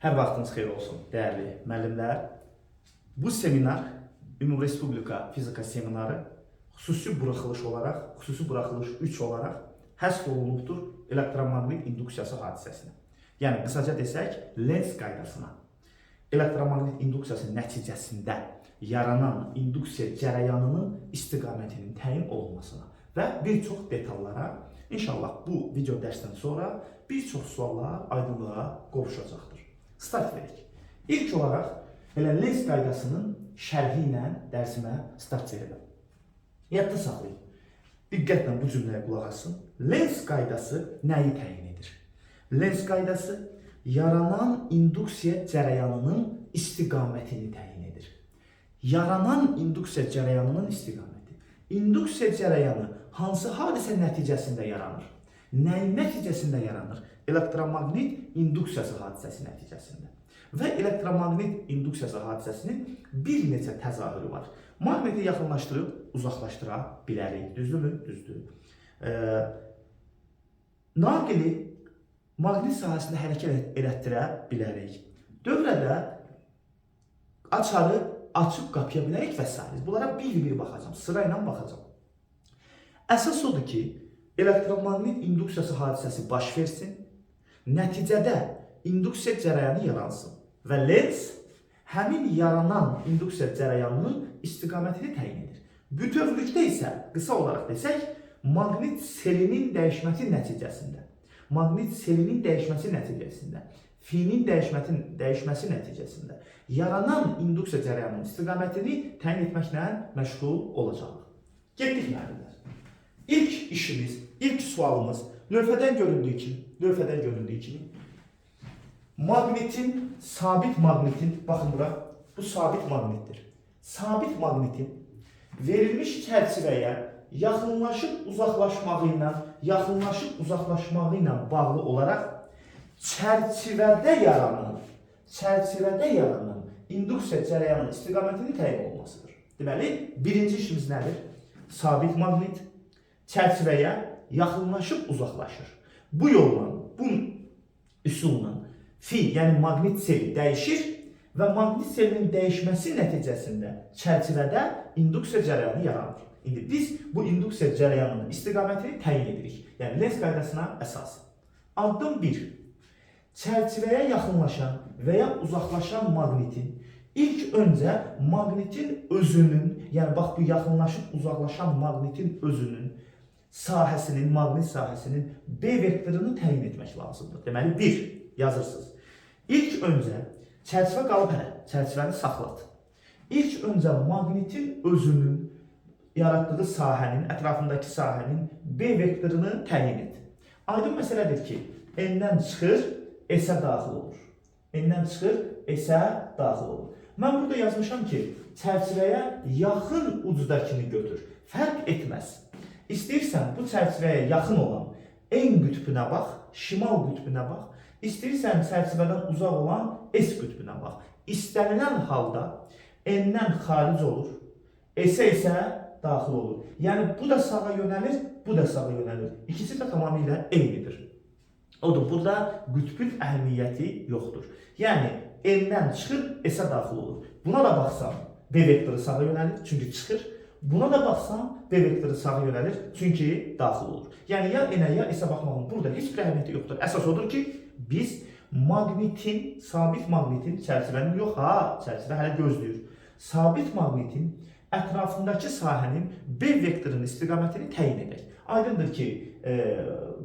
Hər vaxtınız xeyir olsun, dəyərli müəllimlər. Bu seminar Ümumi Respublika fizika seminarı xüsusi buraxılış 3 olaraq həsr olunubdur elektromaqnit induksiyası hadisəsinə. Yəni, qısaca desək, Lenz qaydasına. Elektromaqnit induksiyası nəticəsində yaranan induksiya cərəyanının istiqamətinin təyin olunmasına və bir çox detallara inşallah bu video dərsdən sonra bir çox suallar aydınlığa qovuşacaqdır. Start verək. İlk olaraq elə Lenz qaydasının şərhi ilə dərsimə start verirəm. Yadda saxlayın. Diqqətlə bu cümləyə qulaq asın. Lenz qaydası nəyi təyin edir? Lenz qaydası yaranan induksiya cərəyanının istiqamətini təyin edir. Yaranan induksiya cərəyanının istiqaməti. İnduksiya cərəyanı hansı hadisə nəticəsində yaranır? Nəyin nəticəsində yaranır? Elektromaqnit induksiyası hadisəsi nəticəsində. Və elektromaqnit induksiyası hadisəsinin bir neçə təzahürü var. Maqniti yaxınlaşdırıb uzaqlaşdıra bilərik. Düzdürmü? Düzdür. Naqili maqnit sahəsində hərəkət elətdirə bilərik. Dövrədə açarı açıb qapıya bilərik və s. Bunlara bir-bir baxacağım, sırayla baxacağım. Əsas odur ki, elektromaqnit induksiyası hadisəsi baş versin, nəticədə induksiya cərəyanı yaransın və Lenz həmin yaranan induksiya cərəyanının istiqamətini təyin edir. Bütövlükdə isə, qısa olaraq desək, maqnit selinin dəyişməsi nəticəsində, F-nin dəyişməsi nəticəsində yaranan induksiya cərəyanının istiqamətini təyin etməklə məşğul olacaq. Getdik müəllimlər. İlk işimiz, ilk sualımız lövhədən göründüyü kimi maqnitin, sabit maqnitin, baxın bura, bu sabit maqnitdir. Sabit maqnitin verilmiş çərçivəyə yaxınlaşıb uzaqlaşmağı ilə bağlı olaraq çərçivədə yaranan induksiya cərəyanının istiqamətini təyin olunmasıdır. Deməli, birinci işimiz nədir? Sabit maqnit çərçivəyə yaxınlaşıb uzaqlaşır. Bu yolla, bu üsulla F, yəni maqnit seli dəyişir və maqnit selinin dəyişməsi nəticəsində çərçivədə induksiya cərəyanı yaranır. İndi biz bu induksiya cərəyanının istiqamətini təyin edirik. Yəni Lenz qaydasına əsas. Addım 1. Çərçivəyə yaxınlaşan və ya uzaqlaşan maqnitin ilk öncə maqnitin özünün, yəni bax bu yaxınlaşıb uzaqlaşan maqnitin özünün sahəsinin, maqnit sahəsinin B vektorunu təyin etmək lazımdır. Deməli 1 yazırsınız. İlk öncə çərçivə qalıb hələ, çərçivəni saxlat. İlk öncə maqnitin özünün yaratdığı sahənin, ətrafındakı sahənin B vektorunu təyin et. Aydın məsələdir ki, N-dən çıxır, S-ə daxil olur. N-dən çıxır, S-ə daxil olur. Mən burada yazmışam ki, çərçivəyə yaxın ucdakini götür. Fərq etməz. İstəyirsən bu çərçivəyə yaxın olan N qütbünə bax, şimal qütbünə bax. İstəyirsən çərçivədən uzaq olan S qütbünə bax. İstənilən halda N-dən xaric olur, S-ə isə daxil olur. Yəni bu da sağa yönəlir, bu da sağa yönəlir. İkisi də tamamilə eynidir. Odur, burada qütbün əhəmiyyəti yoxdur. Yəni N-dən çıxır, S-ə daxil olur. Buna da baxsam B vektoru sağa yönəlir, çünki çıxır. Buna da baxsam B vektoru sağa yönəlir, çünki daxil olur. Yəni ya N-ə, ya S-ə baxmağın burada heç bir əhəmiyyəti yoxdur. Əsas odur ki, biz maqnitin, sabit maqnitin çərçivənin yox, çərçivə hələ gözləyir. Sabit maqnitin ətrafındakı sahənin B vektorunun istiqamətini təyin edək. Aydındır ki,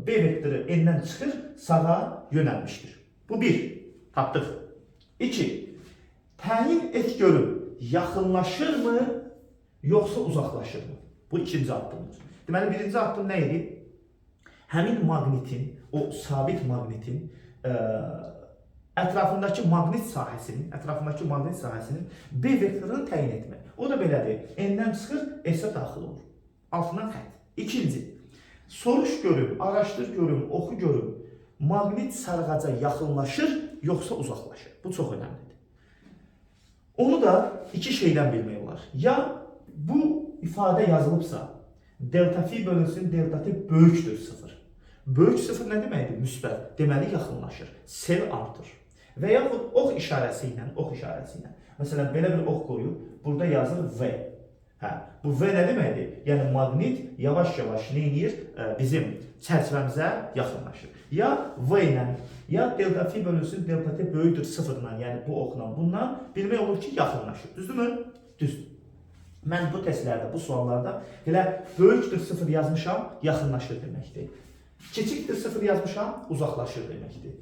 B vektoru N-dən çıxır, sağa yönəlmişdir. Bu 1. Tapdıq. 2. Təyin et görün, yaxınlaşırmı, yoxsa uzaqlaşırmı? Bu ikinci addımdır. Deməli, birinci addım nə idi? Həmin maqnitin, o sabit maqnitin ətrafındakı maqnit sahəsinin B vektorunu təyin etmək. O da belədir. N-dən çıxır, S-ə daxil olur. Altından xətt. İkinci. Soruş görüm, araşdır görüm, oxu görüm. Maqnit sarğaca yaxınlaşır, yoxsa uzaqlaşır? Bu çox önəmlidir. Onu da iki şeydən bilmək olar. Ya bu ifadə yazılıbsa, delta fi bölünsün, delta t böyükdür 0. Böyük 0 nə deməkdir? Müsbət. Deməli yaxınlaşır. Sel artır. Və yaxud ox işarəsi ilə, məsələn, belə bir ox qoyub, burada yazır V. Hə, bu V nə deməkdir? Yəni, maqnit yavaş-yavaş nə edir? Bizim çərçivəmizə yaxınlaşır. Ya V ilə, ya delta fi bölünsün delta t böyükdür sıfırla, yəni bu oxla, bundan bilmək olur ki, yaxınlaşır. Düzdürmü? Düzdür. Mən bu testlərdə, bu suallarda elə böyükdür sıfır yazmışam, yaxınlaşır deməkdir. Kiçikdir sıfır yazmışam, uzaqlaşır deməkdir.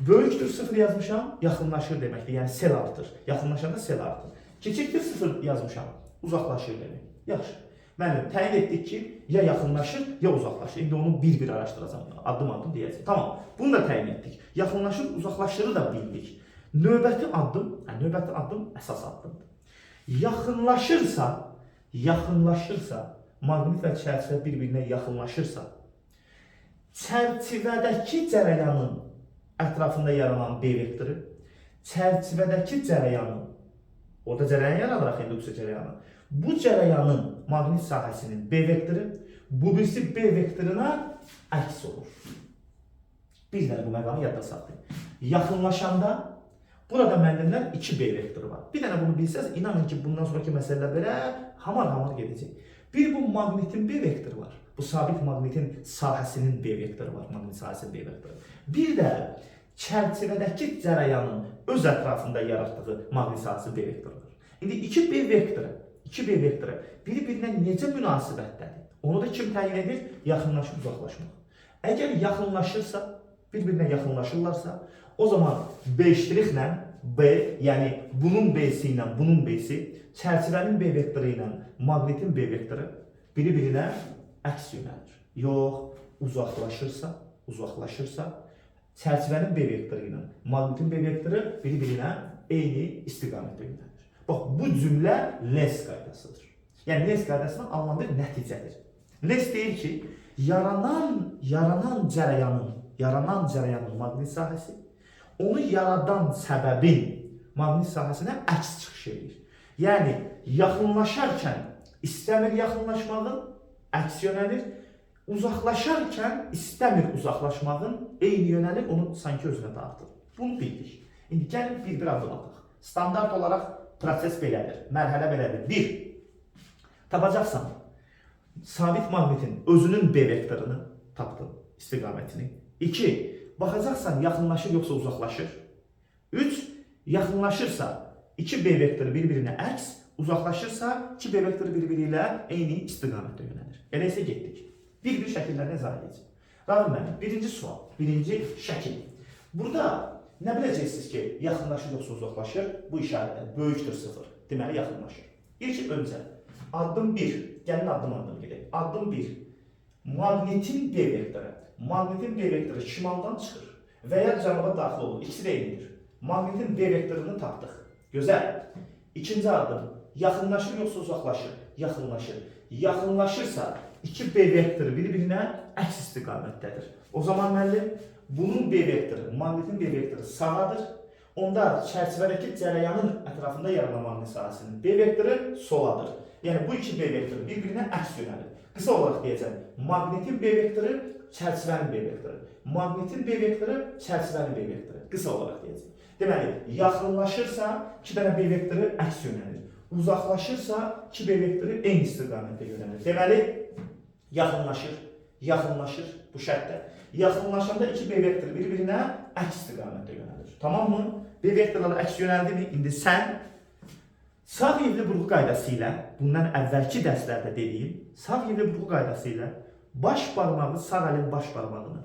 Böyükdür sıfır yazmışam, yaxınlaşır deməkdir. Yəni sel artır. Yaxınlaşanda sel artır. Kiçikdir sıfır yazmışam, uzaqlaşır demək. Yaxşı. Müəllim, təyin etdik ki, ya yaxınlaşır, ya uzaqlaşır. İndi onu bir-bir araşdıracağım, addım-addım deyəcək. Tamam, bunu da təyin etdik. Yaxınlaşır, uzaqlaşırı da bildik. Növbəti addım əsas addımdır. Yaxınlaşırsa, maqnit və çərçivə bir-birinə yaxınlaşırsa, çərçivədəki cərəyanın ətrafında yaranan B vektoru, çərçivədəki cərəyanın, orada cərəyan yaradaraq induksiya cərəyanı, bu cərəyanın maqnit sahəsinin B vektoru, bu birisi B vektoruna əks olur. Bir dənə bu məqamı yadda saxlayın. Yaxınlaşanda, burada müəllimlər 2 B vektoru var. Bir dənə bunu bilsəz, inanın ki, bundan sonraki məsələlər belə hamar-hamar gedəcək. Bir bu maqnitin B vektoru var. Bu sabit maqnitin sahəsinin B vektoru var, maqnit sahəsinin B vektoru. Bir də çərçivədəki cərəyanın öz ətrafında yaratdığı maqnit sahəsi B vektoru var. İndi 2 B vektoru bir-birinə necə münasibətdədir? Onu da kim təyin edir? Yaxınlaşıb uzaqlaşmaq. Əgər yaxınlaşırsa, bir-birinə yaxınlaşırlarsa, o zaman B ştrixlə B, yəni bunun B-si ilə bunun B-si, çərçivənin B vektoru ilə maqnitin B vektoru bir-birinə əks yönəlir. Yox, uzaqlaşırsa, çərçivənin B vektoru ilə maqnitin B vektoru bir-birinə eyni istiqamətdə yönəlir. Bax, bu cümlə Lens qaydasıdır. Yəni, Lens qaydasından alınan bir nəticədir. Lens deyir ki, yaranan cərəyanın maqnit sahəsi, onu yaradan səbəbin maqnit sahəsinə əks çıxış edir. Yəni, yaxınlaşarkən istəmir yaxınlaşmağın, əks yönəlir, uzaqlaşarkən istəmir uzaqlaşmağın eyni yönəlir, onu sanki özünə dartır. Bunu bildik. İndi gəlin bir addım ataq. Standart olaraq proses belədir, mərhələ belədir. 1. Tapacaqsan, sabit maqnitin özünün B vektorunu tapdın, istiqamətini. 2. Baxacaqsan, yaxınlaşır yoxsa uzaqlaşır. 3. Yaxınlaşırsa, 2 B vektoru bir-birinə əks, uzaqlaşırsa, 2 B vektoru bir-biri ilə eyni istiqamətdə yönəlir. Elə isə getdik. Bir-bir şəkillərlə izah edəcəm. Rahim müəllim, birinci sual, birinci şəkil. Burada nə biləcəksiniz ki, yaxınlaşır yoxsa uzaqlaşır? Bu işarədən böyükdür sıfır. Deməli, yaxınlaşır. İlk öncə, addım 1. Gəlin addım-addım gedək. Addım 1. Maqnitin B vektoru. Maqnitin B vektoru şimaldan çıxır və ya cənuba daxil olur. İkisi də eynidir. Maqnitin B vektorunu tapdıq. Gözəl. İkinci addım. Yaxınlaşır yoxsa uzaqlaşır? Yaxınlaşır. Yaxınlaşırsa 2 B vektoru bir-birinə əks istiqamətdədir. O zaman müəllim, bunun B vektoru, maqnitin B vektoru sağadır. Onda çərçivədəki cərəyanın ətrafında yaranan maqnit sahəsinin B vektoru soladır. Yəni bu 2 B vektoru bir-birinə əks yönəlir. Qısa olaraq deyəcəm, maqnitin B vektoru, çərçivənin B vektoru. Maqnitin B vektoru, çərçivənin B vektoru. Qısa olaraq deyəcəm. Deməli, yaxınlaşırsa 2 dənə B vektoru əks yönəlir. Uzaqlaşırsa 2 B vektoru eyni istiqamətdə yönəlir. Deməli, yaxınlaşır bu şərtdə. Yaxınlaşanda 2 B vektoru bir-birinə əks istiqamətdə yönəlir. Tamam mı? B vektorları əks yönəldi mi? İndi sən Sağ-yevli burğu qaydası ilə, bundan əvvəlki dərslərdə dediyim, sağ-yevli burğu qaydası ilə baş barmağı, sağ əlin baş barmağını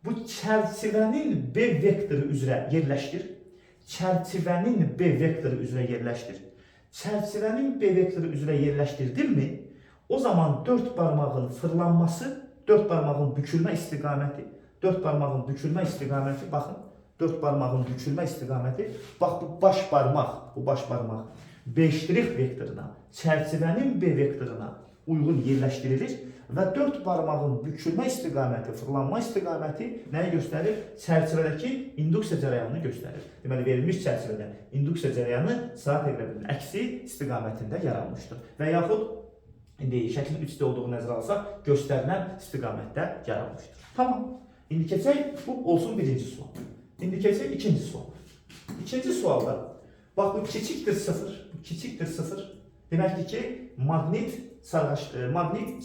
bu çərçivənin B vektoru üzrə yerləşdir. Çərçivənin B vektoru üzrə yerləşdir. Çərçivənin B vektoru üzrə yerləşdirdinmi, o zaman 4 barmağın fırlanması, 4 barmağın bükülmə istiqaməti, 4 barmağın bükülmə istiqaməti, baxın, 4 barmağın bükülmə istiqaməti, bax bu baş barmaq, B' vektoruna, çərçivənin B vektoruna uyğun yerləşdirilir və 4 barmağın bükülmə istiqaməti, fırlanma istiqaməti nəyi göstərir? Çərçivədəki induksiya cərəyanını göstərir. Deməli, verilmiş çərçivədə induksiya cərəyanı saat əqrəbinin əksi istiqamətində yaranmışdır. Və yaxud, indi şəklin 3D olduğu nəzərə alsaq, göstərilən istiqamətdə yaranmışdır. Tamam. İndi keçək, bu olsun birinci sual. İndi keçək ikinci sual. İkinci sualda, bax bu kiçikdir 0, bu kiçikdir 0. Deməkdir ki, maqnit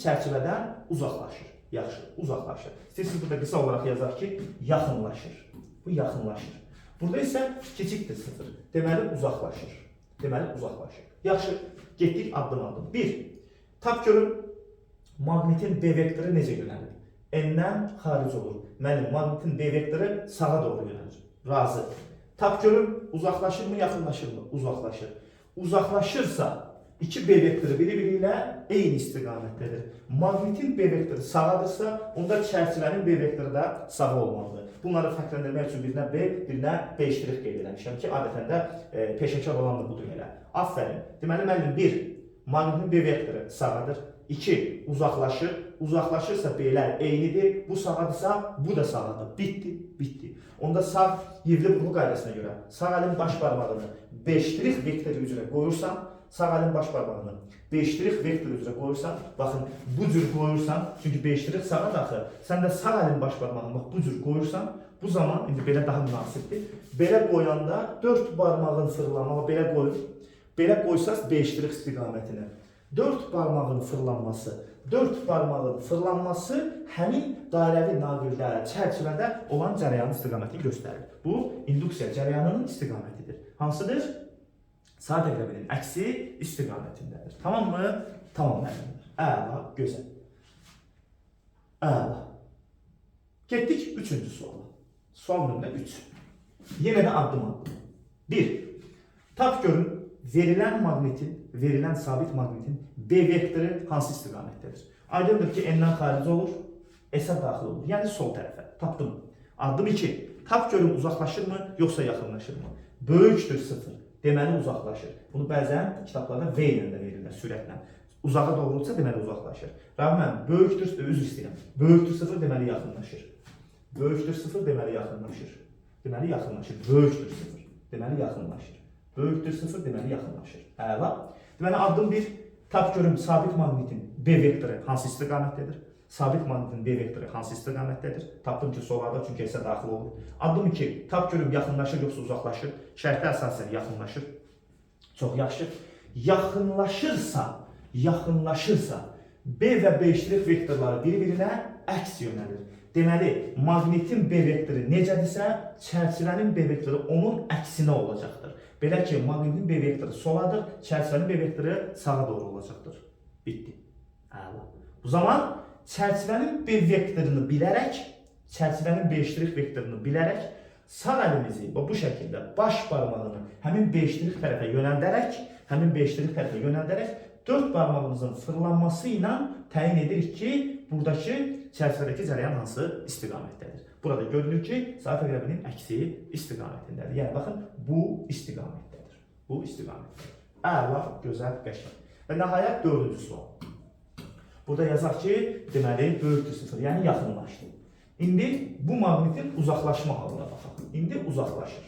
çərçivədən uzaqlaşır. Yaxşı, uzaqlaşır. İstəyirsiniz burada qısa olaraq yazaq ki, yaxınlaşır. Bu yaxınlaşır. Burada isə kiçikdir 0. Deməli uzaqlaşır. Deməli uzaqlaşır. Yaxşı, getdik addım-addım. 1. Tap görün, maqnitin B vektoru necə yönəlir? N-dən xaric olur. Müəllim, maqnitin B vektoru sağa doğru yönəlir. Razı. Tap görün, uzaqlaşır mı, yaxınlaşır mı? Uzaqlaşır. Uzaqlaşırsa, iki B vektoru biri-biri ilə eyni istiqamətdədir. Maqnitin B vektoru sağadırsa, onda çərçivənin B vektoru da sağa olmalıdır. Bunları fərqləndirmək üçün birinə B, birinə B iştirik qeyd eləmişəm ki, adətən də peşəkar olan da budur elə. Aferin. Deməli, müəllim 1. Maqnitin B vektoru sağadır. 2. Uzaqlaşır. Uzaqlaşırsa B'lər eynidir. Bu sağadırsa, bu da sağadır. Bitti, bitti. Onda sağ yivli vurğu qaydasına görə sağ əlin baş barmağını B ştrix vektoru üzrə qoyursan, sağ əlin baş barmağını B ştrix vektoru üzrə qoyursan, baxın bu cür qoyursan, çünki B ştrix sağa daxı, sən də sağ əlin baş barmağını bax bu cür qoyursan, bu zaman indi belə daha münasibdir. Belə qoyanda 4 barmağın fırlanmağı belə qoyur. Belə qoysaz B ştrix istiqamətinə 4 barmağın fırlanması həmin dairəvi naqildə, çərçivədə olan cərəyanın istiqamətini göstərir. Bu, induksiya cərəyanının istiqamətidir. Hansıdır? Saat əqrəbinin əksi istiqamətindədir. Tamam mı? Tamam müəllimlər. Əla, gözəl. Əla. Getdik 3-cü suala. Sual nömrə 3. Yenə də addım-addım. 1. Tap görün. Verilən sabit maqnitin B vektoru hansı istiqamətdədir? Aydındır ki, N-dən xaric olur, S-ə daxil olur. Yəni sol tərəfə. Tapdım. Addım 2. Tap görün uzaqlaşır mı, yoxsa yaxınlaşır mı? Böyükdür 0. Deməli uzaqlaşır. Bunu bəzən kitablarda V ilə də verirlər, sürətlə. Uzağa doğrulsa deməli uzaqlaşır. Rəğmən, böyükdür, üzr istəyirəm. Böyükdür 0 deməli yaxınlaşır. Böyükdür 0 deməli yaxınlaşır. Deməli yaxınlaşır. Böyükdür 0 deməli yaxınlaşır. Böyükdür 0 deməli yaxınlaşır. Əla. Deməli addım 1. Tap görün sabit maqnitin B vektoru hansı istiqamətdədir? Sabit maqnitin B vektoru hansı istiqamətdədir? Tapdım ki, solada çünki S-ə daxil olur. Addım 2. Tap görün yaxınlaşır yoxsa uzaqlaşır? Şərtə əsasən yaxınlaşır. Çox yaxşı. Yaxınlaşırsa B və B iştirik vektorları bir-birinə əks yönəlir. Deməli, maqnitin B vektoru necədirsə, çərçivənin B vektoru onun əksinə olacaqdır. Belə ki, maqnitin B vektoru soladır, çərçivənin B vektoru sağa doğru olacaqdır. Bitti. Əla. Bu zaman çərçivənin B vektorunu bilərək, çərçivənin B iştirik vektorunu bilərək, sağ əlimizi bu şəkildə baş barmağını həmin B iştirik tərəfə yönəldərək, 4 barmağımızın fırlanması ilə təyin edirik ki, buradakı çərçivədəki cərəyan hansı istiqamətdədir. Burada görülür ki, saat əqrəbinin əksi istiqamətindədir. Yəni, baxın, bu istiqamətdədir. Bu istiqamətdədir. Əla, gözəl, qəşəng. Və nəhayət 4-cü sual. Burada yazaq ki, deməli, böyükdür 0, yəni yaxınlaşdı. İndi bu maqnitin uzaqlaşma halına baxaq. İndi uzaqlaşır.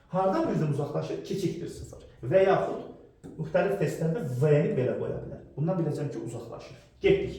Hardan bizdən uzaqlaşır? Kiçikdir 0. Və yaxud müxtəlif testlərdə V-ni belə qoya bilər. Bundan biləcəm ki, uzaqlaşır. Getdik.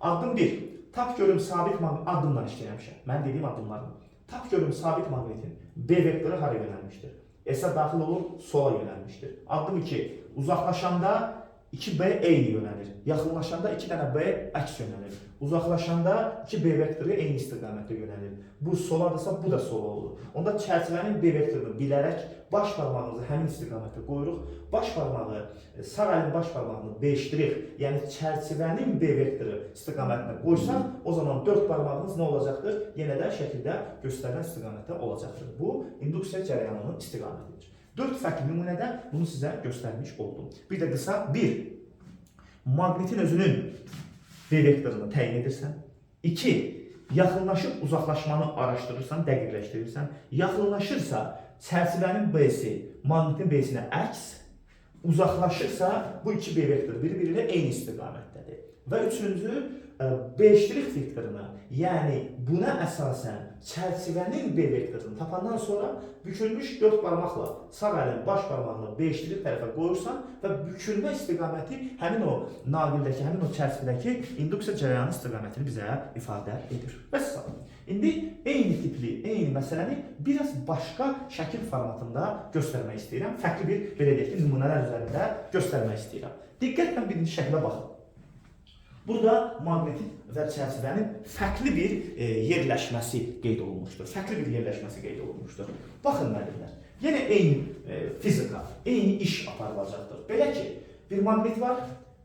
Addım 1. Tap görüm sabit maqnit addımdan işləyəmişəm. Mən dediyim addımlarım. Tap görüm sabit maqnitin B vektoru hara yönəlmişdir? S-ə daxil olur, sola yönəlmişdir. Addım 2. Uzaqlaşanda 2B eyni yönəlir. Yaxınlaşanda 2 dənə B əks yönəlir. Uzaqlaşanda 2B vektoru eyni istiqamətdə yönəlir. Bu soladırsa, bu da sola olur. Onda çərçivənin B vektorunu bilərək baş barmağımızı həmin istiqamətə qoyuruq. Baş barmağı, sağ əlin baş barmağını B ştrix, yəni çərçivənin B vektoru istiqamətinə qoysaq, o zaman 4 barmağımız nə olacaqdır? Yenə də şəkildə göstərilən istiqamətdə olacaqdır. Bu, induksiya cərəyanının istiqamətidir. 4 fərqli nümunədə bunu sizə göstərmiş oldum. Bir də qısa 1. Maqnitin özünün B vektorunu təyin edirsən. 2. Yaxınlaşıb uzaqlaşmanı araşdırırsan, dəqiqləşdirirsən. Yaxınlaşırsa çərçivənin B-si maqnitin B-sinə əks, uzaqlaşırsa bu iki B vektoru bir-biri ilə eyni istiqamətdədir. Və üçüncü, B' vektoruna, yəni buna əsasən çərçivənin B vektorunu tapandan sonra bükülmüş 4 barmaqla sağ əlin baş barmağını B' tərəfə qoyursan və bükülmə istiqaməti həmin o naqildəki, həmin o çərçivədəki induksiya cərəyanı istiqamətini bizə ifadə edir. Vəssalam. İndi eyni tipli, eyni məsələni biraz başqa şəkil formatında göstərmək istəyirəm. Fərqli bir, belə deyək ki, nümunələr üzərində göstərmək istəyirəm. Diqqətlə birinci şəklə baxın. Burada maqnetin və çərçivənin fərqli bir yerləşməsi qeyd olunmuşdur. Fərqli bir yerləşməsi qeyd olunmuşdur. Baxın müəllimlər, yenə eyni fizika, eyni iş aparılacaqdır. Belə ki, bir maqnet var,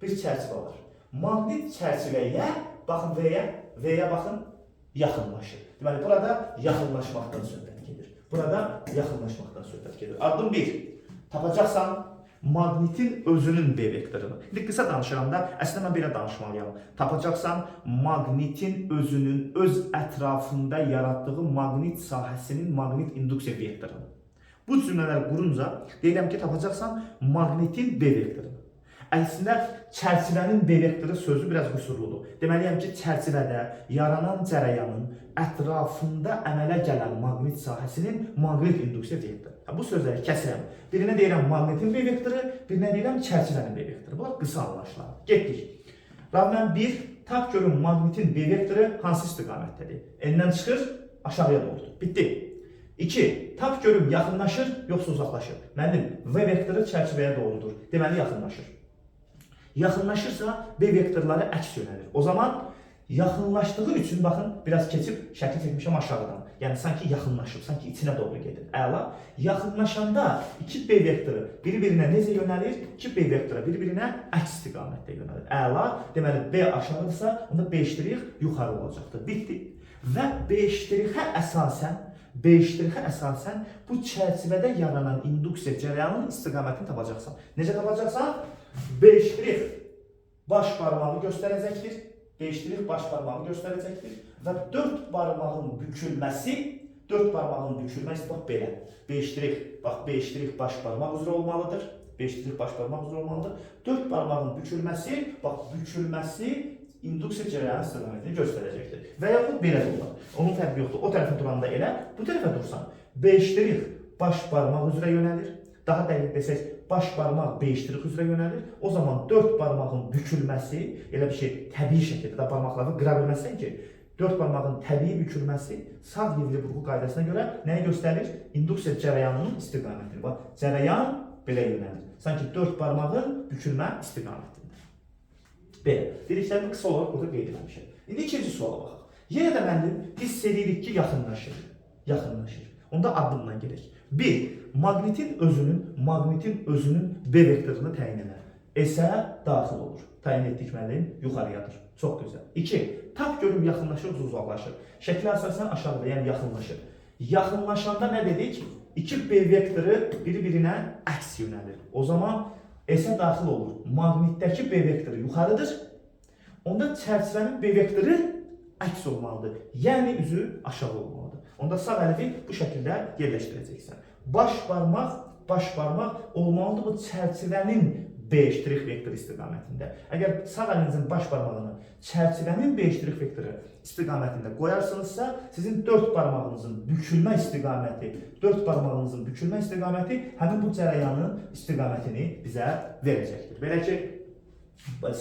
bir çərçivə var. Maqnet çərçivəyə, baxın V-yə baxın, yaxınlaşır. Deməli, burada yaxınlaşmaqdan söhbət gedir. Burada yaxınlaşmaqdan söhbət gedir. Addım 1. Tapacaqsan maqnetin özünün B vektorunu. İndi qısa danışıramda, əslində mən belə danışmalıyam. Tapacaqsan maqnetin özünün öz ətrafında yaratdığı maqnit sahəsinin maqnit induksiya vektorunu. Bu cümlələri qurunca deyirəm ki, tapacaqsan maqnetin B vektorunu. Əslində, çərçivənin B vektoru sözü biraz qüsurludur. Deməliyəm ki, çərçivədə yaranan cərəyanın ətrafında əmələ gələn maqnit sahəsinin maqnit induksiya vektoru. Bu sözləri kəsirəm. Birinə deyirəm maqnetin B vektoru, birinə deyirəm çərçivənin B vektoru. Bunlar qısa anlaşılar. Getdik. Rəqəm 1, tap görün maqnetin B vektoru hansı istiqamətdədir? N-dən çıxır, aşağıya doğrudur. Bitdi. 2, tap görün yaxınlaşır, yoxsa uzaqlaşır? Müəllim, V vektoru çərçivəyə doğrudur. Deməli, yaxınlaşır. Yaxınlaşırsa B vektorları əks yönəlir. O zaman yaxınlaşdığı üçün, baxın, biraz keçib şəkil çəkmişəm aşağıdan. Yəni, sanki yaxınlaşıb, sanki içinə doğru gedir. Əla. Yaxınlaşanda 2 B vektoru bir-birinə necə yönəlir? 2 B vektoru bir-birinə əks istiqamətdə yönəlir. Əla. Deməli, B aşağıdırsa, onda B' yuxarı olacaqdır. Bitdi. Və B' əsasən bu çərçivədə yaranan induksiya cərəyanının istiqamətini tapacaqsan. Necə tapacaqsan? B' baş barmağı göstərəcəkdir. B' baş barmağı göstərəcəkdir. Və 4 barmağın bükülməsi, bax belə. B' baş barmaq üzrə olmalıdır. B' baş barmaq üzrə olmalıdır. 4 barmağın bükülməsi, bükülməsi induksiya cərəyanı istiqamətini göstərəcəkdir. Və yaxud belə də olar. Onun fərqi yoxdur. O tərəfə duranda elə, bu tərəfə dursan, B' baş barmaq üzrə yönəlir. Daha dəqiq desək, baş barmaq B' üzrə yönəlir. O zaman 4 barmağın bükülməsi, elə bir şey təbii şəkildə barmaqlarını qıra bilməsən ki, 4 barmağın təbii bükülməsi sağ yivli burğu qaydasına görə nəyi göstərir? İnduksiya cərəyanının istiqamətini. Bax, cərəyan belə yönəlir. Sanki 4 barmağın bükülmə istiqamətində. Belə, dediklərimi qısa olaraq burada qeyd etmişəm. İndi ikinci suala baxaq. Yenə də müəllim hiss edirik ki, yaxınlaşır. Onda addımdan gedək. 1. Maqnetin özünün B vektorunu təyin edər. S-ə daxil olur. Təyin etdik müəllim, yuxarıyadır. Çox gözəl. 2. Tap görüm yaxınlaşır, uzaqlaşır. Şəklə əsasən aşağıda, yəni yaxınlaşır. Yaxınlaşanda nə dedik? 2 B vektoru bir-birinə əks yönəlir. O zaman S-ə daxil olur. Maqnitdəki B vektoru yuxarıdır. Onda çərçivənin B vektoru əks olmalıdır. Yəni üzü aşağı olmalıdır. Onda sağ əlini bu şəkildə yerləşdirəcəksən. Baş barmaq olmalıdır bu çərçivənin B' vektoru istiqamətində. Əgər sağ əlinizin baş barmağını çərçivənin B' vektoru istiqamətində qoyarsınızsa, sizin 4 barmağınızın bükülmə istiqaməti həmin bu cərəyanın istiqamətini bizə verəcəkdir. Belə ki,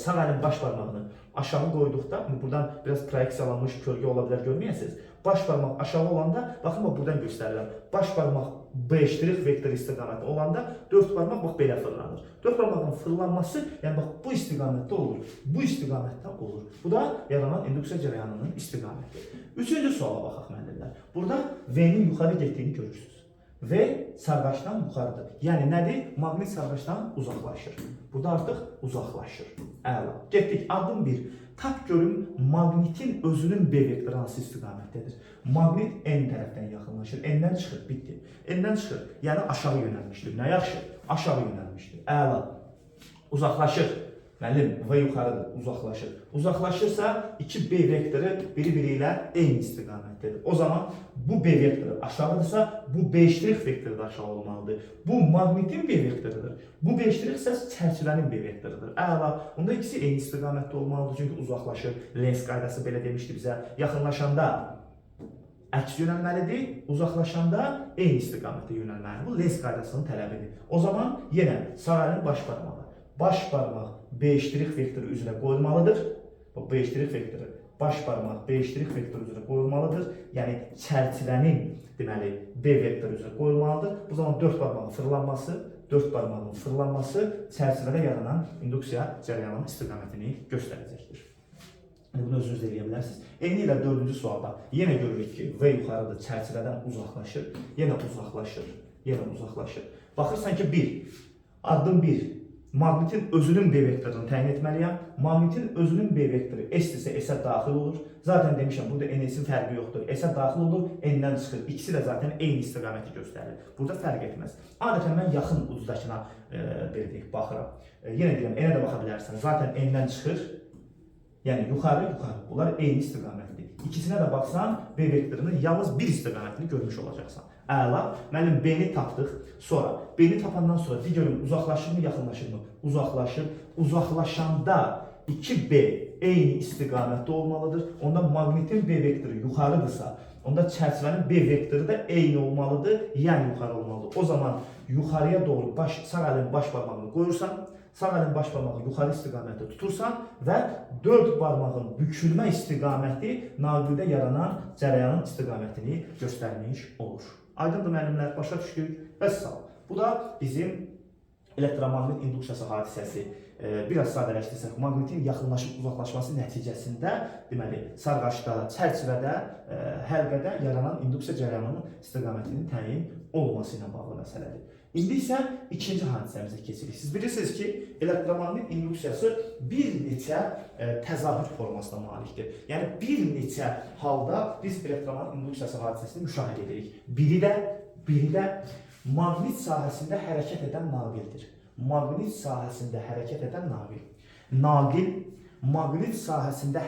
sağ əlin baş barmağını aşağı qoyduqda, buradan biraz proyeksiyalanmış kölgə ola bilər, görməyəsiniz. Baş barmaq aşağı olanda, baxın, buradan göstərirəm. Baş barmaq B' vektoru istiqaməti olanda 4 barmaq belə fırlanır. 4 barmağın fırlanması, yəni bu istiqamətdə olur. Bu istiqamətdə olur. Bu da yaranan induksiya cərəyanının istiqaməti. Üçüncü suala baxaq müəllimlər. Burada V-nin yuxarı getdiyini görürsünüz. V sarğaçdan yuxarıdır. Yəni nədir? Maqnit sarğaçdan uzaqlaşır. Burada artıq uzaqlaşır. Əla. Getdik. Addım 1. Tap görüm maqnitin özünün B vektoru hansı istiqamətdədir? Maqnit N tərəfdən yaxınlaşır. N-dən çıxır, bitdi. N-dən çıxır, yəni aşağı yönəlmişdir. Nə yaxşı? Aşağı yönəlmişdir. Əla. Uzaqlaşır. Müəllim, V yuxarıdır, uzaqlaşır. Uzaqlaşırsa 2B vektoru biri-biri ilə eyni istiqamətdədir. O zaman bu B vektoru aşağıdırsa, bu B' vektoru da aşağı olmalıdır. Bu maqnitin B vektorudur. Bu B' isə çərçivənin B vektorudur. Əla. Onda ikisi eyni istiqamətdə olmalıdır, çünki uzaqlaşır. Lens qaydası belə demişdi bizə. Yaxınlaşanda əks yönəlməlidir, uzaqlaşanda eyni istiqamətdə yönəlməlidir. Bu Lens qaydasının tələbidir. O zaman yenə sağ əlin baş barmağı. Baş barmaq B' vektoru üzrə qoyulmalıdır. Bu B' vektoru baş barmaq B' vektoru üzrə qoyulmalıdır. Yəni çərçivənin deməli B vektoru üzrə qoyulmalıdır. Bu zaman 4 barmağın fırlanması çərçivədə yaranan induksiya cərəyanının istiqamətini göstərəcəkdir. Bunu özünüz də eləyə bilərsiniz. Eyni ilə 4-cü sualda yenə görürük ki, V yuxarıdır, çərçivədən uzaqlaşır, yenə uzaqlaşır. Baxırsan ki, addım 1. Maqnitin özünün B vektorunu təyin etməliyəm. Maqnitin özünün B vektoru S-dirsə S-ə daxil olur. Zaten demişəm, burada N-in fərqi yoxdur. S-ə daxil olur, N-dən çıxır. İkisi də zaten eyni istiqaməti göstərir. Burada fərq etməz. Adətən mən yaxın ucdakına baxıram. Yenə deyirəm, N-ə də baxa bilərsən. Zaten N-dən çıxır. Yəni yuxarı. Bunlar eyni istiqamətlidir. İkisinə də baxsan, B vektorunun yalnız bir istiqamətini görmüş olacaqsan. Əla. Müəllim, B-ni tapdıq. Sonra B-ni tapandan sonra digərin uzaqlaşırmı, yaxınlaşırmı? Uzaqlaşır. Uzaqlaşanda 2B eyni istiqamətdə olmalıdır. Onda maqnitin B vektoru yuxarıdırsa, onda çərçivənin B vektoru da eyni olmalıdır, yəni yuxarı olmalıdır. O zaman yuxarıya doğru sağ əlin baş barmağını qoyursan, sağ əlin baş barmağı yuxarı istiqamətdə tutursan və 4 barmağın bükülmə istiqaməti naqildə yaranan cərəyanın istiqamətini göstərmiş olur. Aydındır müəllimlər, başa düşdük və sağ. Bu da bizim elektromaqnit induksiyası hadisəsi. Biraz sadələşdirsək, maqnitin yaxınlaşıb uzaqlaşması nəticəsində deməli sarğaçda, çərçivədə, həlqədə yaranan induksiya cərəyanının istiqamətinin təyin olması ilə bağlı məsələdir. İndi isə ikinci hadisəmizə keçirik. Siz bilirsiniz ki, elektromaqnit induksiyası bir neçə təzahür formasına malikdir. Yəni bir neçə halda biz elektromaqnit induksiyası hadisəsini müşahidə edirik. Biri də maqnit sahəsində hərəkət edən naqildir. Maqnit sahəsində hərəkət edən naqil. Naqil maqnit sahəsində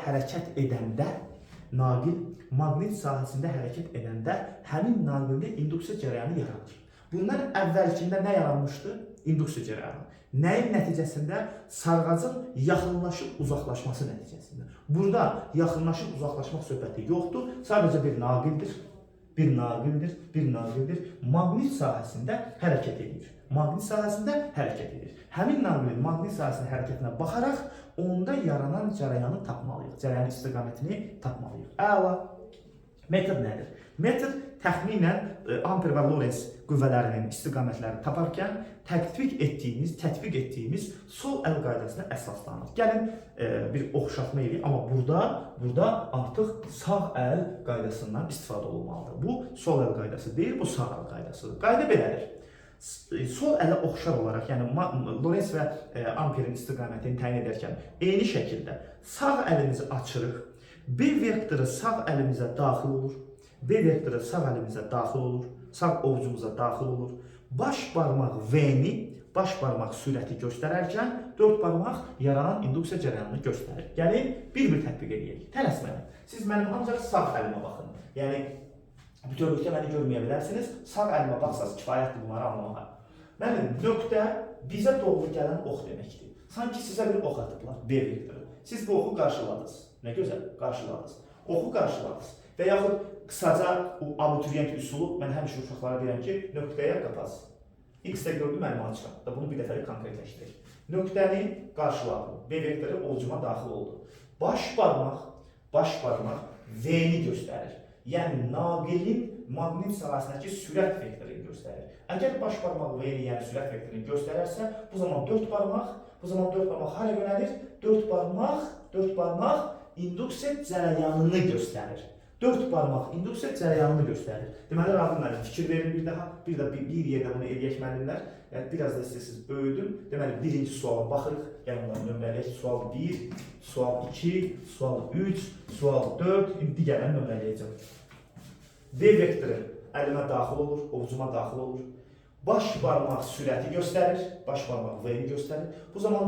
hərəkət edəndə həmin naqildə induksiya cərəyanı yaranır. Bundan əvvəlkində nə yaranmışdı? İnduksiya cərəyanı. Nəyin nəticəsində? Sarğacın yaxınlaşıb uzaqlaşması nəticəsində. Burada yaxınlaşıb uzaqlaşmaq söhbəti yoxdur. Sadəcə bir naqildir. Maqnit sahəsində hərəkət edir. Həmin naqilin maqnit sahəsində hərəkətinə baxaraq onda yaranan cərəyanı tapmalıyıq. Cərəyanın istiqamətini tapmalıyıq. Əla. Metod nədir? Metod təxminən Amper və Lorentz qüvvələrinin istiqamətlərini taparkən tətbiq etdiyimiz sol əl qaydasına əsaslanır. Gəlin bir oxşatma eləyək, amma burada artıq sağ əl qaydasından istifadə olunmalıdır. Bu sol əl qaydası deyil, bu sağ əl qaydasıdır. Qayda belədir. Sol ələ oxşar olaraq, yəni Lorentz və Amperin istiqamətini təyin edərkən eyni şəkildə sağ əlimizi açırıq, B vektoru sağ əlimizə daxil olur. Sağ ovucumuza daxil olur. Baş barmaq V-ni, baş barmaq sürəti göstərərkən 4 barmaq yaranan induksiya cərəyanını göstərir. Gəlin bir-bir tətbiq edək. Tələsməyin. Siz mənim ancaq sağ əlimə baxın. Yəni bütövlükdə məni görməyə bilərsiniz. Sağ əlimə baxsaz kifayətdir bunları anlamağa. Mənim nöqtə bizə doğru gələn ox deməkdir. Sanki sizə bir ox atıblar, B vektoru. Siz bu oxu qarşıladınız. Nə gözəl, qarşıladınız. Oxu qarşıladınız. Və yaxud qısaca abituriyent üsulu, mən həmişə uşaqlara deyirəm ki, nöqtəyə qapaz. X-də gördüm, mənim açıqda. Bunu bir dəfəlik konkretləşdirək. Nöqtəni qarşıladım. B vektoru ovucuma daxil oldu. Baş barmaq V-ni göstərir. Yəni naqilin maqnit sahəsindəki sürət vektorunu göstərir. Əgər baş barmaq V-ni, yəni sürət vektorunu göstərərsə, bu zaman 4 barmaq hara yönəlir? 4 barmaq induksiya cərəyanını göstərir. 4 barmaq induksiya cərəyanını göstərir. Deməli, Rabbim müəllim, fikir verin bir daha. Bir yerdə bunu eləyək müəllimlər. Biraz da istəsiniz böyüdüm. Deməli, birinci suala baxırıq. Yəni, onları nömrələyək. Sual 1, sual 2, sual 3, sual 4. Digərlərini nömrələyəcəm. B vektoru əlimə daxil olur, ovucuma daxil olur. Baş barmaq sürəti göstərir, baş barmaq V-ni göstərir. Bu zaman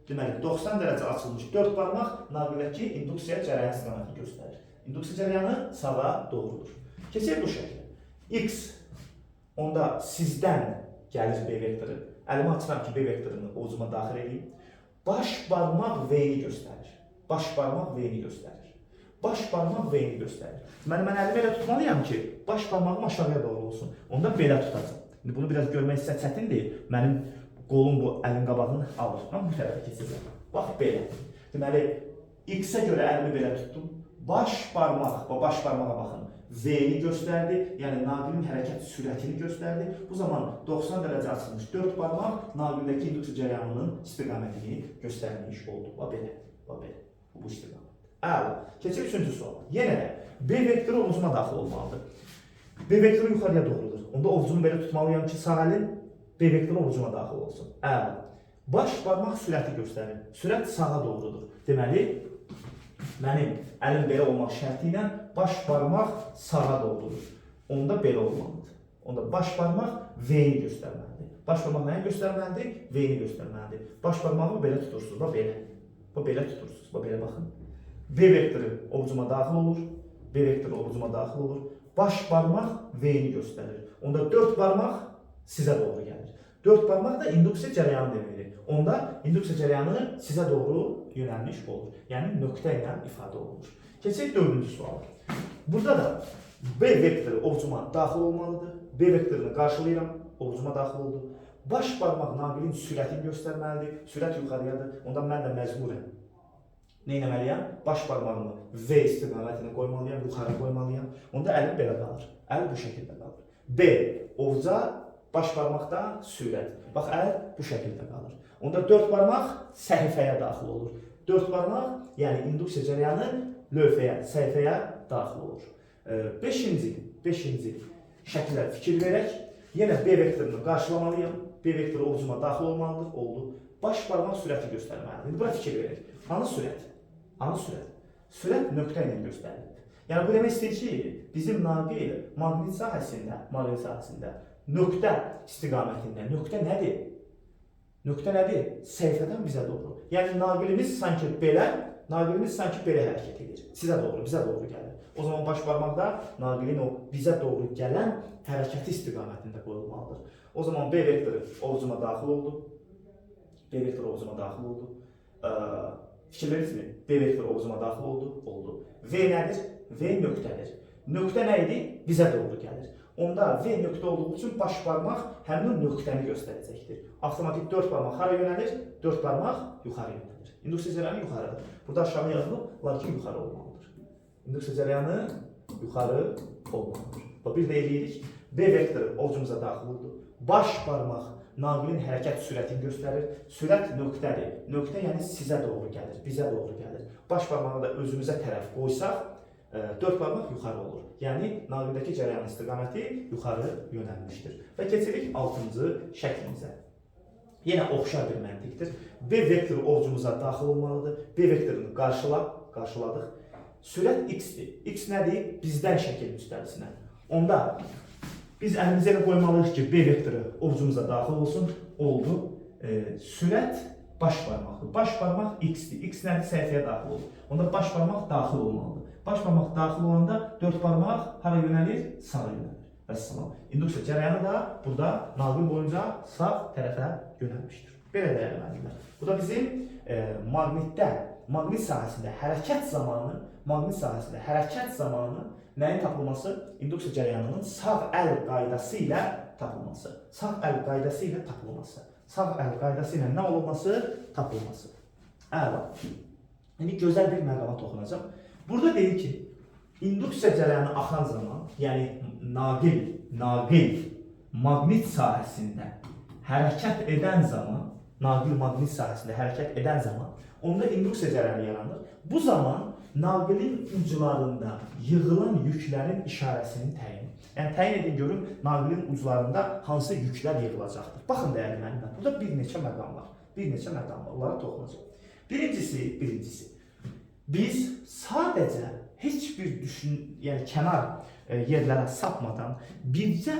Deməli, 90 dərəcə açılmış 4 barmaq naqildəki induksiya cərəyan istiqamətini göstərir. İnduksiya cərəyanı sağa doğrudur. Keçək bu şəklə. X, onda sizdən gəlir B vektoru. Əlimi açıram ki, B vektorunu ovucuma daxil edeyim. Baş barmaq V-ni göstərir. Baş barmaq V-ni göstərir. Baş barmaq V-ni göstərir. Deməli, mən əlimi elə tutmalıyam ki, baş barmağım aşağıya doğru olsun. Onda belə tutacam. İndi bunu biraz görmək sizə çətindir. Mənim qolum bu əlin qabağını alır. Mən bu tərəfə keçəcəm. Bax, belə. Deməli, X-ə görə əlimi belə tutdum. Baş barmaq, baş barmağa baxın. V-ni göstərdi, yəni naqilin hərəkət sürətini göstərdi. Bu zaman 90 dərəcə açılmış 4 barmaq naqildəki induksiya cərəyanının istiqamətini göstərmiş oldu. Bax belə, bax belə. Bu istiqamət. Əla. Keçək 3-cü suala. Yenə də B vektoru ovucuma daxil olmalıdır. B vektoru yuxarıya doğrudur. Onda ovucumu belə tutmalıyam ki, sağ əlim B vektoru ovucuma daxil olsun. Əla. Baş barmaq sürəti göstərir. Sürət sağa doğrudur. Deməli, mənim əlim belə olmaq şərti ilə baş barmaq sağa doğrudur. Onda belə olmalıdır. Onda baş barmaq V-ni göstərməlidir. Baş barmaq nəyi göstərməlidir? V-ni göstərməlidir. Baş barmağı belə tutursunuz. Bax belə. Bax belə tutursunuz. Bax belə baxın. B vektoru ovucuma daxil olur. B vektoru ovucuma daxil olur. Baş barmaq V-ni göstərir. Onda 4 barmaq sizə doğru gəlir. 4 barmaq da induksiya cərəyanı deməkdir. Onda induksiya cərəyanı sizə doğru yönəlmiş olur. Yəni nöqtə ilə ifadə olunur. Keçək 4-cü suala. Burada da B vektoru ovucuma daxil olmalıdır. B vektorunu qarşılayıram, ovucuma daxil oldu. Baş barmaq naqilin sürətini göstərməlidir. Sürət yuxarıyadır. Onda mən də məcburəm nə etməliyəm? Baş barmağımı V istiqamətinə qoymalıyam, yuxarı qoymalıyam. Onda əlim belə qalır. Əl bu şəkildə qalır. B, ovuca, baş barmaqda sürət. Bax, əl bu şəkildə qalır. Onda 4 barmaq səhifəyə daxil olur. 4 barmaq, yəni induksiya cərəyanı lövhəyə, səhifəyə daxil olur. 5-ci şəklə fikir verək. Yenə B vektorunu qarşılamalıyam. B vektoru ovucuma daxil olmalıdır. Oldu. Baş barmaq sürəti göstərməlidir. Bura fikir verək. Hanı sürət? Hanı sürət? Sürət nöqtə ilə göstərilir. Yəni, bu demək istəyir ki, bizim naqil maqnit sahəsində nöqtə istiqamətində. Nöqtə nədir? Nöqtə nədir? Səhifədən bizə doğru. Yəni, naqilimiz sanki belə hərəkət edir. Sizə doğru, bizə doğru gəlir. O zaman baş barmaqda naqilin o bizə doğru gələn hərəkəti istiqamətində qoyulmalıdır. O zaman B vektoru ovucuma daxil oldu. B vektoru ovucuma daxil oldu. Fikirlərinizmi? B vektoru ovucuma daxil oldu. Oldu. V nədir? V nöqtədir. Nöqtə nə idi? Bizə doğru gəlir. Onda V nöqtə olduğu üçün baş barmaq həmin nöqtəni göstərəcəkdir. Avtomatik 4 barmaq hara yönəlir? 4 barmaq yuxarı yönəlir. İnduksiya cərəyanı yuxarıdır. Burada aşağı yazılıb, lakin yuxarı olmalıdır. İnduksiya cərəyanı yuxarı olmalıdır. Bir də eləyirik. B vektoru ovucumuza daxil oldu. Baş barmaq naqilin hərəkət sürətini göstərir. Sürət nöqtədir. Nöqtə yəni sizə doğru gəlir, bizə doğru gəlir. Baş barmağı da özümüzə tərəf qoysaq, 4 barmaq yuxarı olur. Yəni, naqildəki cərəyanın istiqaməti yuxarı yönəlmişdir. Və keçirik 6-cı şəklimizə. Yenə oxşar bir məntiqdir. B vektoru ovucumuza daxil olmalıdır. B vektorunu qarşıladıq. Sürət x-dir. X nədir? Bizdən şəkil müstəvisinə. Onda biz əlimizi elə qoymalıyıq ki, B vektoru ovucumuza daxil olsun. Oldu. Sürət baş barmaqdır. Baş barmaq x-dir. X nədir? Səhifəyə daxil olur. Onda baş barmaq daxil olmalıdır. Baş barmaq daxil olanda 4 barmaq hara yönəlir? Sağa yönəlir. Vəssalam. İnduksiya cərəyanı da burada naqil boyunca sağ tərəfə yönəlmişdir. Belə dəyərli müəllimlər. Bu da bizim maqnit sahəsində hərəkət zamanı nəyin tapılması? İnduksiya cərəyanının sağ əl qaydası ilə tapılması. Sağ əl qaydası ilə tapılması. Sağ əl qaydası ilə nə olunması? Tapılması. Əla. İndi gözəl bir məqama toxunacaq. Burada deyir ki, induksiya cərəyanı axan zaman, yəni naqil maqnit sahəsində hərəkət edən zaman, onda induksiya cərəyanı yaranır. Bu zaman naqilin uclarında yığılan yüklərin işarəsini təyin. Yəni, təyin edin görün, naqilin uclarında hansı yüklər yığılacaqdır. Baxın, dəyərli müəllimlər, burada bir neçə məqam var. Onlara toxunacaq. Birincisi, biz sadəcə heç bir kənar yerlərə sapmadan bircə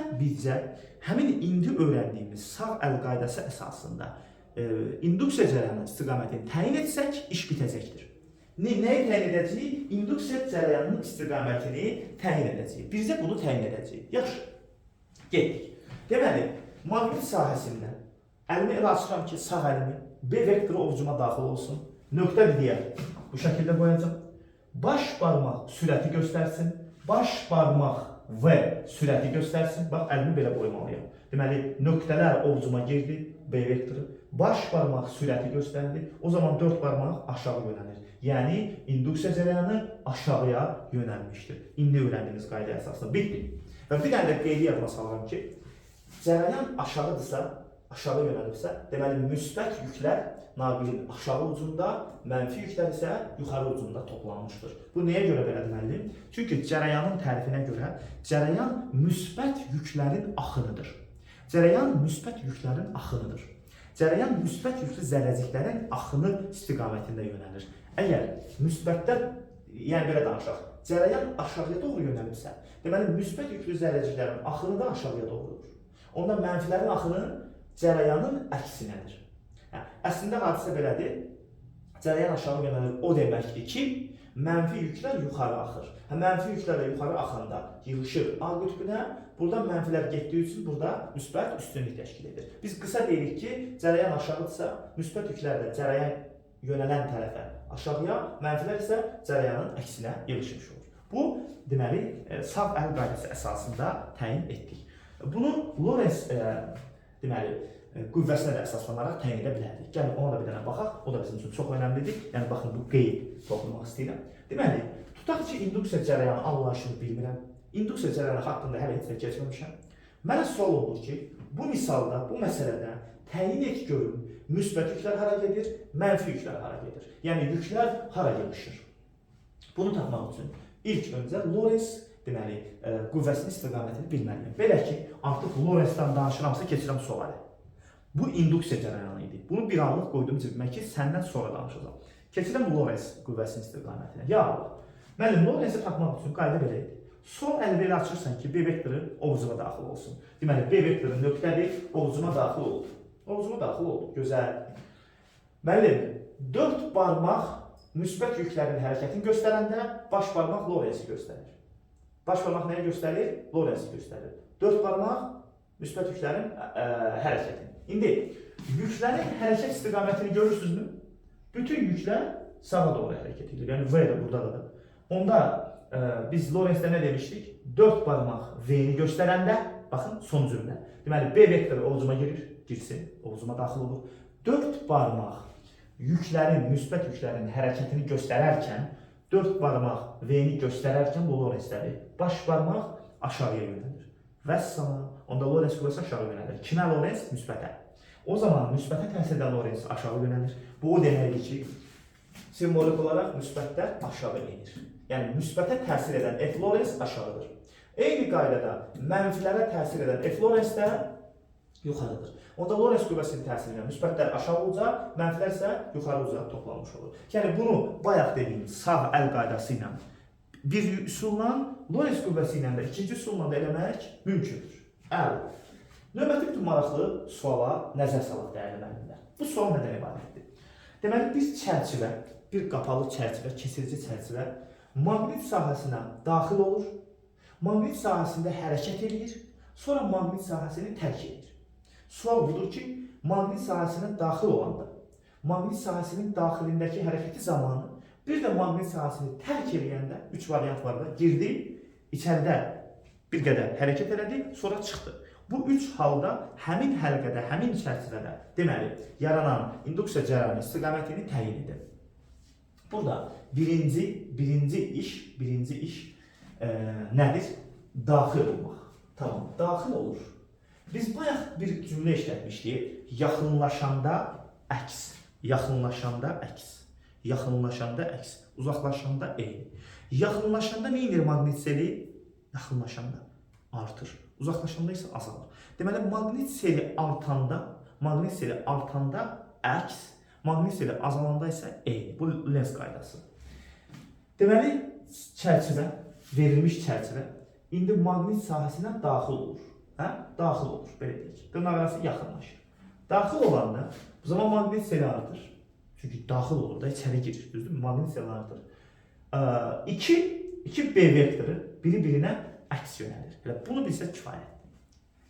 həmin indi öyrəndiyimiz sağ əl qaydası əsasında induksiya cərəyanının istiqamətini təyin etsək, iş bitəcəkdir. Nəyi təyin edəcəyik? İnduksiya cərəyanının istiqamətini təyin edəcəyik. Biz də bunu təyin edəcəyik. Yaxşı, getdik. Deməli, maqnit sahəsində əlimi elə açıram ki, sağ əlimi B vektoru ovucuma daxil olsun. Nöqtə deyək, bu şəkildə qoyacağım. Baş barmaq sürəti göstərsin. Baş barmaq V sürəti göstərsin. Bax, əlimi belə qoymalıyam. Deməli, nöqtələr ovucuma girdi, B vektoru. Baş barmaq sürəti göstərdi. O zaman 4 barmaq aşağı yönəlir. Yəni, induksiya cərəyanı aşağıya yönəlmişdir. İndi öyrəndiyimiz qayda əsasında bitdi. Və bir dənə də qeydi yadıma salıram ki, cərəyan aşağıdırsa, aşağı yönəlibsə, deməli, müsbət yüklər naqilin aşağı ucunda, mənfi yüklər isə yuxarı ucunda toplanmışdır. Bu nəyə görə belə deməlidir? Çünki cərəyanın tərifinə görə cərəyan müsbət yüklərin axınıdır. Cərəyan müsbət yüklərin axınıdır. Cərəyan müsbət yüklü zərrəciklərin axını istiqamətində yönəlir. Əgər müsbətdən, yəni belə danışaq, cərəyan aşağıya doğru yönəlibsə, deməli, müsbət yüklü zərrəciklərin axını da aşağıya doğrudur. Onda mənfilərin axını cərəyanın əksinədir. Əslində hadisə belədir. Cərəyan aşağı yönəlir, o deməkdir ki, mənfi yüklər yuxarı axır. Mənfi yüklər də yuxarı axanda yığışır A qütbünə, buradan mənfilər getdiyi üçün burada müsbət üstünlük təşkil edir. Biz qısa deyirik ki, cərəyan aşağıdırsa, müsbət yüklər də cərəyan yönələn tərəfə aşağıya, mənfilər isə cərəyanın əksinə yığışmış olur. Bu, deməli, sağ əl qaydası əsasında təyin etdik. Bunu Lorentz qüvvəsinə də əsaslanaraq təyin edə bilərdik. Gəlin, ona da bir dənə baxaq, o da bizim üçün çox önəmlidir. Yəni, baxın, bu qeyd toxunmaq istəyirəm. Deməli, tutaq ki, induksiya cərəyanı anlayışını bilmirəm. İnduksiya cərəyanı haqqında hələ heç keçməmişəm. Mənə sual olur ki, bu misalda, bu məsələdə təyin et görün, müsbət yüklər hara gedir, mənfi yüklər hara gedir. Yəni, yüklər hara yığışır. Bunu tapmaq üçün ilk öncə Lorentz deməli, qüvvəsinin istiqamətini bilməliyəm. Belə ki, artıq Lorentzdən danışıramsa keçirəm sualı. Bu induksiya cərəyanı idi. Bunu bir anlıq qoydum cibimə ki, səndən sonra danışacağam. Keçirəm Lorentz qüvvəsinin istiqamətinə. Ya Allah, müəllim, Lorentzi tapmaq üçün qayda belə idi. Sol əli belə açırsan ki, B vektoru ovucuma daxil olsun. Deməli, B vektoru nöqtədir, ovucuma daxil oldu. Ovucuma daxil oldu, gözəl. Müəllim, 4 barmaq müsbət yüklərin hərəkətini göstərəndə baş barmaq Lorentzi göstərir. Baş barmaq nəyə göstərir? Lorentzi göstərir. 4 barmaq müsbət yüklərin hərəkətini. İndi, yüklərin hərəkət istiqamətini görürsünüzmü? Bütün yüklər sağa doğru hərəkət edir. Yəni, V də buradadır. Onda biz Lorentzdə nə demişdik? 4 barmaq V-ni göstərəndə, baxın, son cümlə. Deməli, B vektoru ovucuma girir, girsin, ovucuma daxil olur. 4 barmaq yüklərin, müsbət yüklərin hərəkətini göstərərkən, 4 barmaq V-ni göstərərkən bu Lorentzləri baş barmaq aşağıya yönəlir. Vəssalam, onda Lorentz qüvvəsi aşağı yönəlir. Kimə Lorentz? Müsbətə. O zaman müsbətə təsir edən Lorentz aşağı yönəlir. Bu o deməkdir ki, simvolik olaraq müsbətlər aşağı enir. Yəni, müsbətə təsir edən F Lorentz aşağıdır. Eyni qaydada mənfilərə təsir edən F Lorentz də yuxarıdır. Onda Lorentz qüvvəsinin təsiri ilə müsbətlər aşağı uca, mənfilər isə yuxarı uca toplanmış olur. Yəni, bunu bayaq dediyim sağ əl qaydası ilə bir üsulla, Lorentz qüvvəsi ilə də ikinci üsulla da eləmək mümkündür. Əl. Növbəti bütün maraqlı suala nəzər salaq dəyərli müəllimlər. Bu sual nədən ibarətdir? Deməli, bir çərçivə, bir qapalı çərçivə, kesirici çərçivə maqnit sahəsinə daxil olur, maqnit sahəsində hərəkət edir, sonra maqnit sahəsini tərk edir. Sual budur ki, maqnit sahəsinə daxil olanda, maqnit sahəsinin daxilindəki hərəkəti zamanı, bir də maqnit sahəsini tərk edəndə 3 variant var da, girdi, içəridə bir qədər hərəkət elədi, sonra çıxdı. Bu 3 halda həmin həlqədə, həmin çərçivədə, deməli, yaranan induksiya cərəyanı istiqamətini təyin edir. Burada birinci iş nədir? Daxil olmaq. Tamam, daxil olur. Biz bayaq bir cümlə işlətmişdik. Yaxınlaşanda əks, yaxınlaşanda əks, yaxınlaşanda əks, uzaqlaşanda eyni. Yaxınlaşanda nə edir maqnit seli? Yaxınlaşanda artır. Uzaqlaşanda isə azalır. Deməli, maqnit seli artanda əks, maqnit seli azalanda isə eyni. Bu Lenz qaydası. Deməli, çərçivə, verilmiş çərçivə indi maqnit sahəsinə daxil olur. Daxil olur, belə deyək. Dırnaq arası yaxınlaşır. Daxil olanda O zaman maqnit seli artır. Çünki daxil olur da içəri girir, düzdürmü? Maqnit seli artır. İki B vektoru biri-birinə əks yönəlir. Elə bunu bilsək kifayətdir.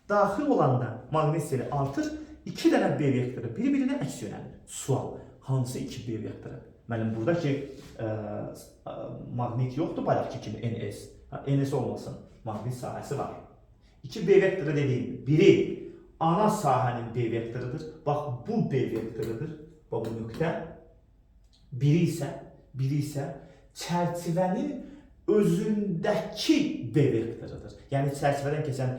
Daxil olanda maqnit seli artır, iki dənə B vektoru biri-birinə əks yönəlir. Sual, hansı iki B vektoru? Mənim buradakı maqnit yoxdur, bayaqki kimi NS. NS olmasın, maqnit sahəsi var. İki B vektoru dediyim, biri ana sahənin B vektorudur. Bax, bu B vektorudur. Bax, bu nöqtə. Biri isə çərçivənin özündəki B vektorudur. Yəni, çərçivədən keçən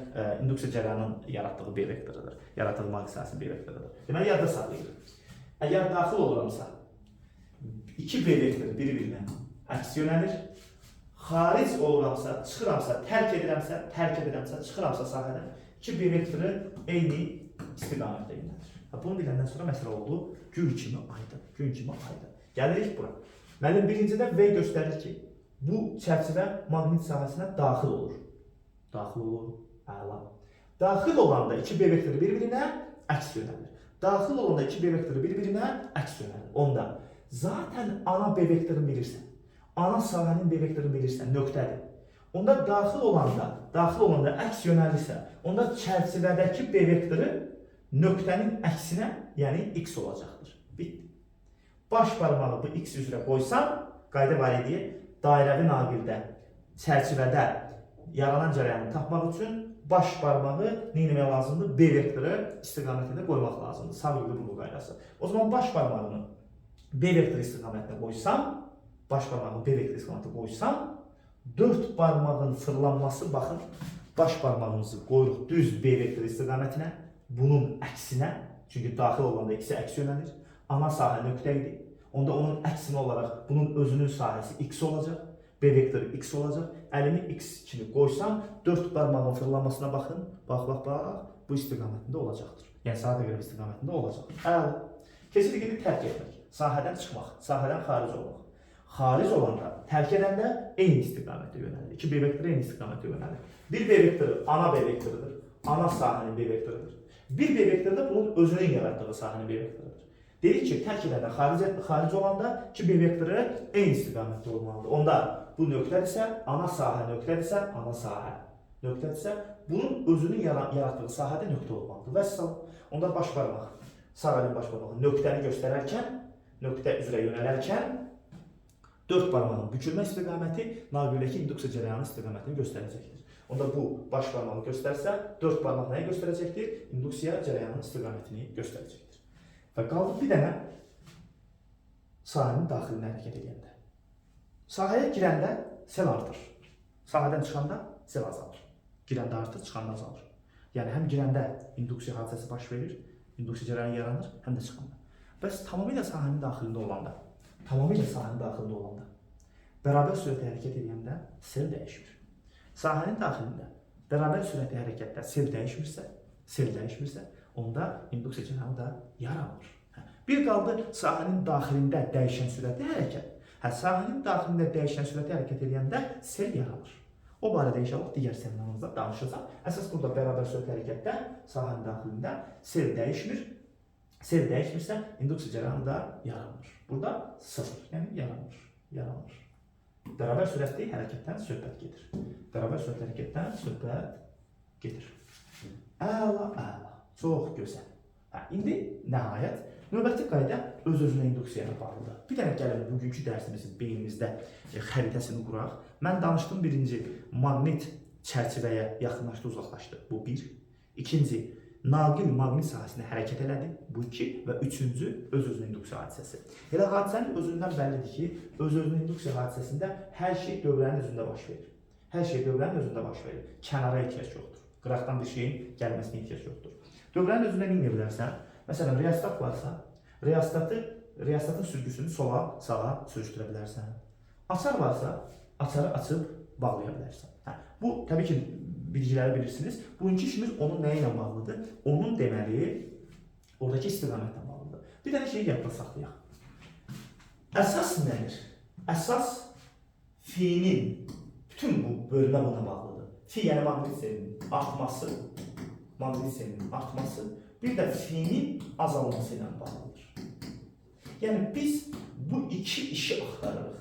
induksiya cərəyanının yaratdığı B vektorudur. Yaratdığı maqnit sahəsinin B vektorudur. Deməli, yadda saxlayırıq. Əgər daxil oluramsa, iki B vektoru biri-birinə əks yönəlir. Xaric oluramsa, çıxıramsa, tərk edirəmsə, çıxıramsa sahədən, iki B vektoru eyni istiqamətdə yönəlir. Bunu biləndən sonra məsələ oldu, gün kimi aydın. Gəlirik bura. Mənim birincidə V göstərir ki, bu çərçivə maqnit sahəsinə daxil olur. Əla. Daxil olanda iki B vektoru bir-birinə əks yönəlir. Daxil olanda iki B vektoru bir-birinə əks yönəlir. Onda zaten ana B vektorunu bilirsən, ana sahənin B vektorunu bilirsən, nöqtədir. Onda daxil olanda əks yönəlirsə, onda çərçivədəki B vektoru nöqtənin əksinə, yəni X olacaqdır. Bitdi. Baş barmağı bu X üzrə qoysam, qayda var idi, dairəvi naqildə, çərçivədə yaranan cərəyanı tapmaq üçün baş barmağı neyləmək lazımdır? B vektoru istiqamətində qoymaq lazımdır. Sağ-yürü qaydası. O zaman baş barmağını B vektoru istiqamətində qoysam, dört barmağın fırlanması, baxın, baş barmağımızı qoyuruq düz B vektoru istiqamətinə, bunun əksinə, çünki daxil olanda ikisi əks yönəlir. Ana sahə nöqtə idi. Onda onun əksinə olaraq bunun özünün sahəsi X olacaq. B vektoru X olacaq. Əlimi X kimi qoysam, dört barmağın fırlanmasına baxın. Bax, bu istiqamətində olacaqdır. Yəni, sadə görə istiqamətində olacaqdır. Əla. Keçirik indi tərk etmək. Sahədən çıxmaq, sahədən xaric olmaq. Xaric olanda, tərk edəndə eyni istiqamətdə yönəlir. İki B vektoru eyni istiqamətdə yönəlir. Bir B vektoru ana B vektorudur. Ana sahənin B vektorudur. Bir B vektoru da bunun özünün yaratdığı sahənin B vektorudur. Dedik ki, tərk edəndə, xaric olanda iki B vektoru eyni istiqamətdə olmalıdır. Onda bu nöqtədirsə, ana sahə nöqtədirsə, ana sahə nöqtədirsə, bunun özünün yaratdığı sahədə nöqtə olmalıdır. Vəssalam. Onda baş barmaq, sağ əlin baş barmağı nöqtəni göstərərkən, nöqtə üzrə yönələrkən, dört barmağın bükülmə istiqaməti naqildəki induksiya cərəyanı istiqamətini göstərəcəkdir. Onda bu baş barmağı göstərsə, dört barmaq nəyi göstərəcəkdir? İnduksiya cərəyanının istiqamətini göstərəcəkdir. Və qaldı bir dənə sahənin daxilinə hərəkət edəndə. Sahəyə girəndə sel artır. Sahədən çıxanda sel azalır. Girəndə artır, çıxanda azalır. Yəni, həm girəndə induksiya hadisəsi baş verir, induksiya cərəyanı yaranır, həm də çıxanda. Bəs tamamilə sahənin daxilində olanda, bərabər sürətlə hərəkət edəndə sel dəyişmir. Sahənin daxilində bərabər sürətlə hərəkətdə sel dəyişmirsə, onda induksiya cərəyanı da yaranmır. Bir qaldı sahənin daxilində dəyişən sürətli hərəkət. Sahənin daxilində dəyişən sürətli hərəkət edəndə sel yaranır. O barədə inşallah digər seminarımızda danışacağıq. Əsas burada bərabər sürətli hərəkətdə sahənin daxilində sel dəyişmir. Sel dəyişmirsə, induksiya cərəyanı da yaranmır. Burada sıfır, yəni yaranmır. Bərabər sürətli hərəkətdən söhbət gedir. Əla. Çox gözəl. İndi nəhayət növbəti qayda öz-özünə induksiyaya bağlıdır. Bir dənə gəlin bugünkü dərsimizin beynimizdə xəritəsini quraq. Mən danışdım birinci, maqnit çərçivəyə yaxınlaşdı, uzaqlaşdı. Bu bir. İkinci, naqil maqnit sahəsində hərəkət elədi. Bu iki. Və üçüncü, öz-özünə induksiya hadisəsi. Elə hadisənin özündən bəllidir ki, öz-özünə induksiya hadisəsində hər şey dövrənin özündə baş verir. Kənara ehtiyac yoxdur. Qıraqdan bir şeyin gəlməsinə ehtiyac yoxdur. Dövrənin özündə nə edə bilərsən? Məsələn, reostat varsa, reostatın sürgüsünü sola, sağa sürüşdürə bilərsən. Açar varsa, açarı açıb bağlaya bilərsən. Bu, təbii ki, bilgiləri bilirsiniz. Bugünkü işimiz onun nəyə ilə bağlıdır? Onun deməli, oradakı istiqamətlə bağlıdır. Bir dənə şeyi yadda saxlayaq. Əsas nədir? Əsas fiinin, bütün bu bölmə buna bağlıdır. Fi, yəni maqnit selinin artması bir də F-nin azalması ilə bağlıdır. Yəni biz bu iki işi axtarırıq.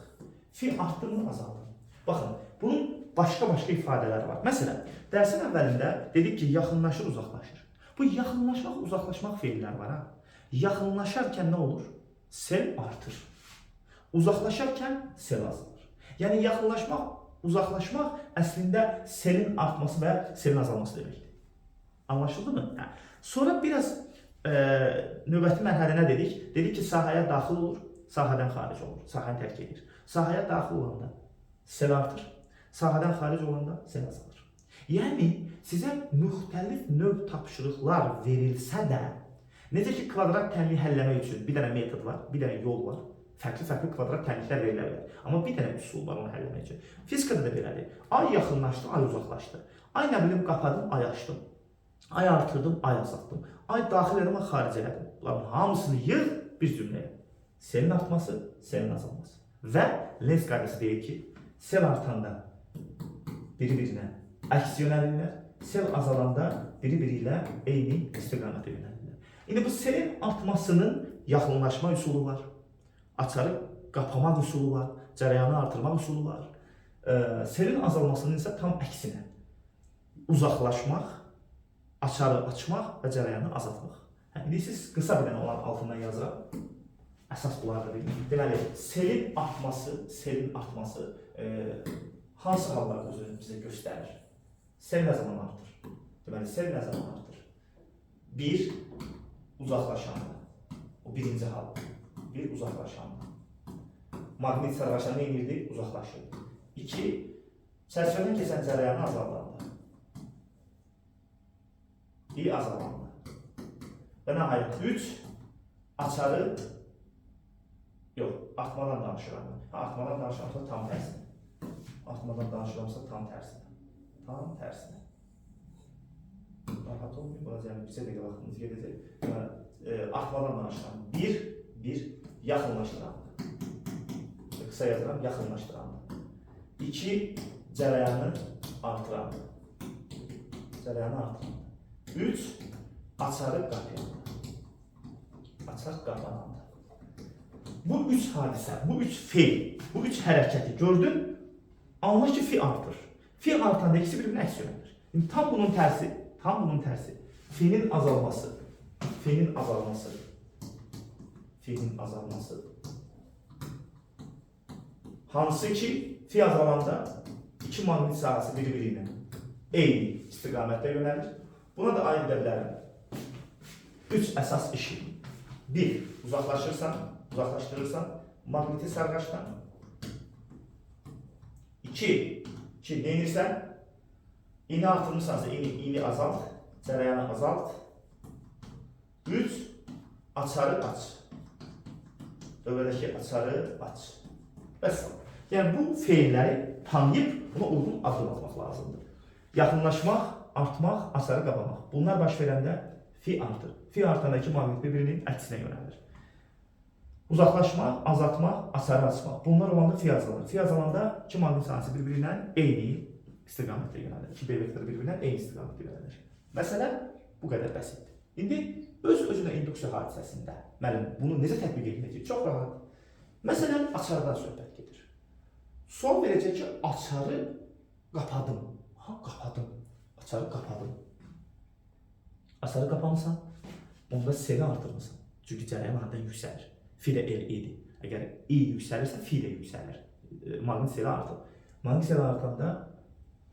F artdı mı, azaldı mı? Baxın, bunun başqa ifadələri var. Məsələn, dərsin əvvəlində dedik ki, yaxınlaşır, uzaqlaşır. Bu yaxınlaşmaq, uzaqlaşmaq feillər var. Yaxınlaşarkən nə olur? Sel artır. Uzaqlaşarkən sel azalır. Yəni yaxınlaşmaq, uzaqlaşmaq əslində selin artması və selin azalması deməkdir. Anlaşıldı mı? Sonra biraz növbəti mərhələ nə dedik? Dedik ki, sahəyə daxil olur, sahədən xaric olur, sahəni tərk edir. Sahəyə daxil olanda sel artır, sahədən xaric olanda sel azalır. Yəni sizə müxtəlif növ tapşırıqlar verilsə də, necə ki, kvadrat tənliyi həlləmək üçün bir dənə metod var, bir dənə yol var. Fərqli kvadrat tənliklər verilə bilər. Amma bir dənə üsul var onu həll etmək üçün. Fizikada da belədir. Ay yaxınlaşdı, ay uzaqlaşdı. Ay nə bilim qapadım, ay açdım. Ay artırdım, ay azaltdım. Ay daxil elədim, ay xaric elədim. Bunların hamısını yığ bir cümləyə. Selin artması, selin azalması. Və Lenz qaydası deyir ki, sel artanda biri-birinə əks yönəlirlər, sel azalanda biri-biri ilə eyni istiqamətə yönəlirlər. İndi bu selin artmasının yaxınlaşma üsulu var. Açarı qapamaq üsulu var, cərəyanı artırmaq üsulu var. Selin azalmasının isə tam əksinə. Uzaqlaşmaq, açarı açmaq və cərəyanı azaltmaq. İndi siz qısa bir dənə olan altından yazıram. Əsas bunlar da bilin. Deməli, selin artması hansı hallarda özünü bizə göstərir? Sel nə zaman artır? Deməli, sel nə zaman artır? 1. Uzaqlaşanda. O birinci hal. Bir, uzaqlaşanda. Maqnit sərraşanı inirdi, uzaqlaşır. 2. Çərçivədən keçən cərəyanı azaldanda. Bir, azalanda. Və nəhayət 3. Açarı artmadan danışıram. Artmadan danışıramsa tam tərsinə. Artmadan danışıramsa tam tərsinə. Tam tərsinə. Rahat olmayın, burada bizə də vaxtımız gedəcək. Artmadan danışıram. 1. Yaxınlaşdıranda. Qısa yazıram, yaxınlaşdıranda. 2. Cərəyanı artıranda. Cərəyanı artıranda. 3. Açarı qapayanda. Açar qapananda. Bu 3 hadisə, bu 3 feil, bu 3 hərəkəti gördün, anla ki, fi artır. Fi artanda ikisi bir-birinə əks yönəlir. Tam bunun tərsi. Fe'nin azalması. Hansı ki, fi azalanda iki maqnit sahəsi biri-biri ilə eyni istiqamətdə yönəlir. Buna da aid edə bilərəm. 3 əsas işi. 1. Uzaqlaşdırırsan maqniti sərraşdan. 2. Ne edirsən? İğni artırmışsansa iğni azalt, cərəyanı azalt. 3. Açarı aç. Dövrədəki açarı aç. Bəs. Yəni bu feilləri tanıyıb buna uyğun addım atmaq lazımdır. Yaxınlaşmaq, artmaq, açarı qapamaq. Bunlar baş verəndə fi artır. Fi artandakı maqnit bir-birinin əksinə yönəlir. Uzaqlaşmaq, azaltmaq, açarı açmaq. Bunlar olanda fi azalır. Fi azalanda iki maqnit sahəsi bir-birindən eyni istiqamətdə yönəlir. İki B vektoru bir-birindən eyni istiqamətdə yönəlir. Məsələ bu qədər bəsitdir. İndi öz-özünə induksiya hadisəsində müəllim bunu necə tətbiq edəcək? Çox rahat. Məsələn, açardan söhbət gedir. Sual verəcək ki, açarı qapadım. Qapadım. Açarı qapadım. Açarı qapamısan, onda seli artırmısan. Çünki cərəyan hərdən yüksəlir. Fi də L-idir. Əgər I yüksəlirsə, fi də yüksəlir. Maqnit seli artır. Maqnit seli artanda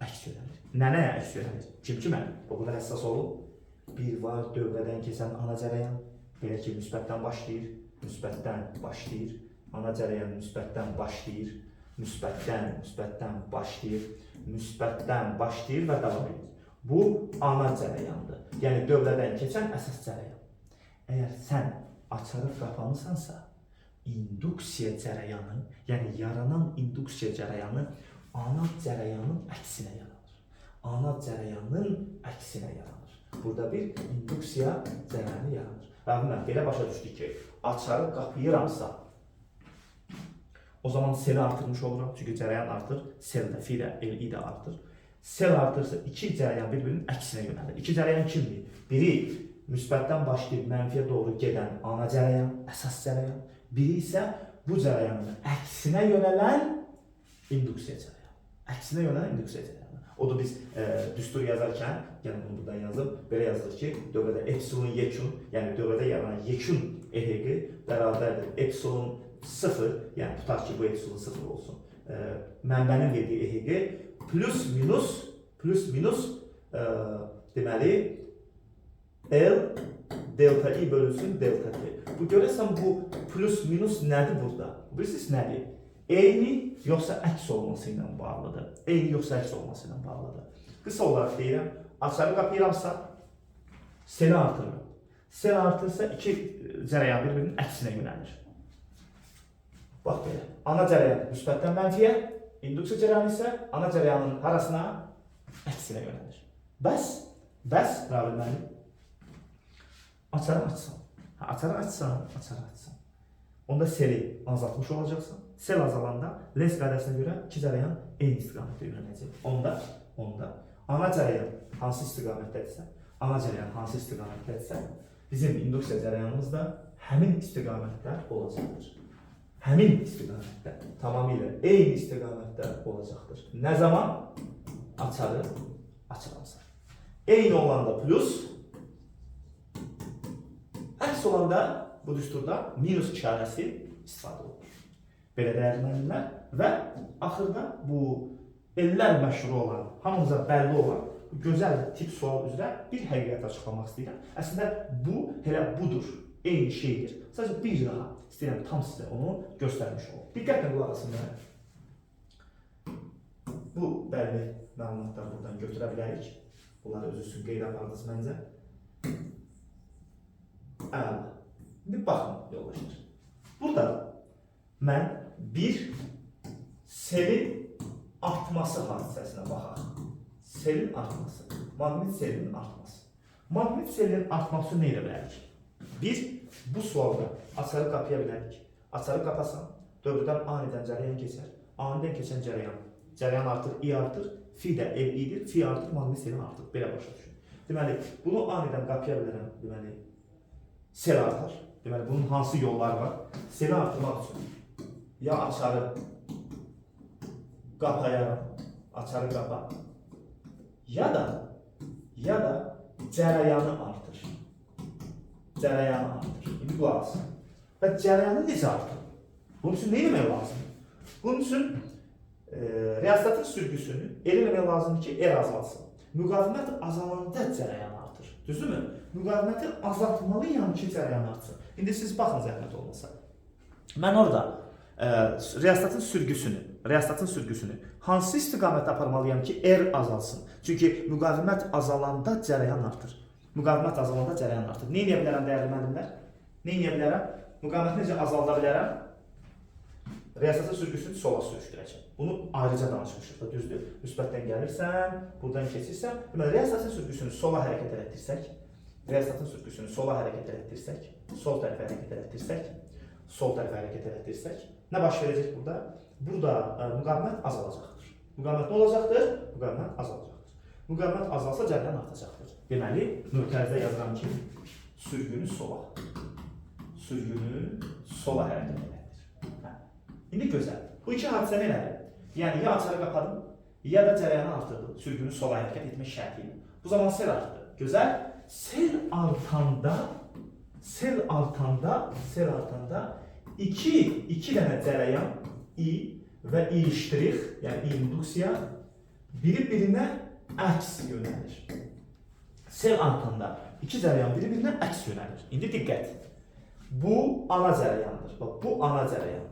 əks yönəlir. Nəyə əks yönəlir? Kim müəllim? Bu qədər həssas olub. Bir var dövrədən keçən ana cərəyan. Belə ki, müsbətdən başlayır. Ana cərəyan müsbətdən başlayır. Müsbətdən başlayır və davam edir. Bu ana cərəyandır. Yəni dövrədən keçən əsas cərəyan. Əgər sən açarı qapanırsansa, induksiya cərəyanı, yəni yaranan induksiya cərəyanı ana cərəyanın əksinə yaranır. Ana cərəyanın əksinə yaranır. Burada bir induksiya cərəyanı yaranır. Və belə başa düşdük ki, açarı qapayıramsa, o zaman seli artırmış oluram. Çünki cərəyan artır, sel də, fi də, L-i də artır. Sel artırsa iki cərəyan bir-birinin əksinə yönəlir. İki cərəyan kimdir? Biri müsbətdən başlayıb mənfiyə doğru gedən ana cərəyan, əsas cərəyan. Biri isə bu cərəyanın əksinə yönələn induksiya cərəyanı. Əksinə yönələn induksiya cərəyanı. O da biz düstur yazarkən, yəni bunu buradan yazıb, belə yazılır ki, dövrədə epsilon yekun, yəni dövrədə yaranan yekun eheqi bərabərdir epsilon 0, yəni tutaq ki, bu epsilon 0 olsun. Mənbənin verdiyi eheqi plus minus deməli L delta I bölünsün delta T. Bu görəsən bu plus minus nədir burada? Bilirsiniz nədir? Eyni yoxsa əks olması ilə bağlıdır. Eyni yoxsa əks olması ilə bağlıdır. Qısa olaraq deyirəm, açarı qapayıramsa seni artırır. Seni artırsa iki cərəyan bir-birinin əksinə yönəlir. Bax belə. Ana cərəyan müsbətdən mənfiyə, induksiya cərəyanı isə ana cərəyanın arasına əksinə yönəlir. Bəs Rabil müəllim, açarı açsan. Açarı açsan. Onda seli azaltmış olacaqsan. Sel azalanda Lenz qaydasına görə iki cərəyan eyni istiqamətdə yönələcək. Onda ana cərəyan hansı istiqamətdədirsə, bizim induksiya cərəyanımız da həmin istiqamətdə olacaqdır. Həmin istiqamətdə, tamamilə eyni istiqamətdə olacaqdır. Nə zaman? Açarı açıramsa. Eyni olanda plus, əks olanda bu düsturda minus işarəsi istifadə olunur. Belə dəyərli müəllimlər və axırda bu ellər məşhur olan, hamımıza bəlli olan bu gözəl tip sual üzrə bir həqiqət açıqlamaq istəyirəm. Əslində bu elə budur, eyni şeydir. Sadəcə bir daha istəyirəm tam sizə onu göstərmiş olum. Diqqətlə qulaq asın mənə. Bu bəlli məlumatları buradan götürə bilərik. Bunları özü üçün qeyd apardınız məncə. Əla. İndi baxın yoldaşlar. Burada mən bir selin artması hadisəsinə baxaq. Selin artması. Maqnit selinin artması. Maqnit selinin artması nə edə bilərik? Biz bu sualda açarı qapıya bilərik. Açarı qapasan, dövrdən anidən cərəyan keçər. Anidən keçən cərəyan artır, I artır, fi də L-idir, fi artır, maqnit selin artır. Belə başa düşün. Deməli, bunu anidən qapıya bilərəm, deməli, sel artar. Deməli, bunun hansı yolları var? Seli artırmaq üçün ya açarı qapayaram, açarı qapa, ya da cərəyanı artır. İndi qulaq asın. Və cərəyanı necə artır? Bunun üçün nə eləmək lazımdır? Bunun üçün riyaziyyatın sürgüsünü elə eləmək lazımdır ki, R azalsın. Müqavimət azalanda cərəyan artır. Düzdürmü? Müqaviməti azaltmalıyam ki, cərəyan artsın. İndi siz baxın zəhmət olmasa. Mən orada riyaziyyatın sürgüsünü hansı istiqamətdə aparmalıyam ki, R azalsın? Çünki müqavimət azalanda cərəyan artır. Nə edə bilərəm dəyərli müəllimlər? Nə edə bilərəm? Müqaviməti necə azalda bilərəm? Riyaziyyatın sürgüsünü sola sürüşdürəcəm. Bunu ayrıca danışmışıq da, düzdür. Müsbətdən gəlirsən, buradan keçirsən. Deməli, riyaziyyatın sürgüsünü sola hərəkət etdirsək, sol tərəfə hərəkət etdirsək, nə baş verəcək burada? Burada müqavimət azalacaqdır. Müqavimət nə olacaqdır? Müqavimət azalacaqdır. Müqavimət azalsa cərəyan artacaqdır. Deməli, mötərizədə yazıram ki, sürgünü sola hərəkət etdirir. İndi gözəl. Bu iki hadisə nədir? Yəni, ya açarı qapadım, ya da cərəyanı artırdım. Sürgünü sola hərəkət etmək şərti ilə. Bu zaman sel artdı. Gözəl. Sel artanda iki dənə cərəyan I və I iştirik, yəni induksiya bir-birinə əks yönəlir. Sel artanda iki cərəyan bir-birinə əks yönəlir. İndi diqqət. Bu ana cərəyandır. Bu ana cərəyandır.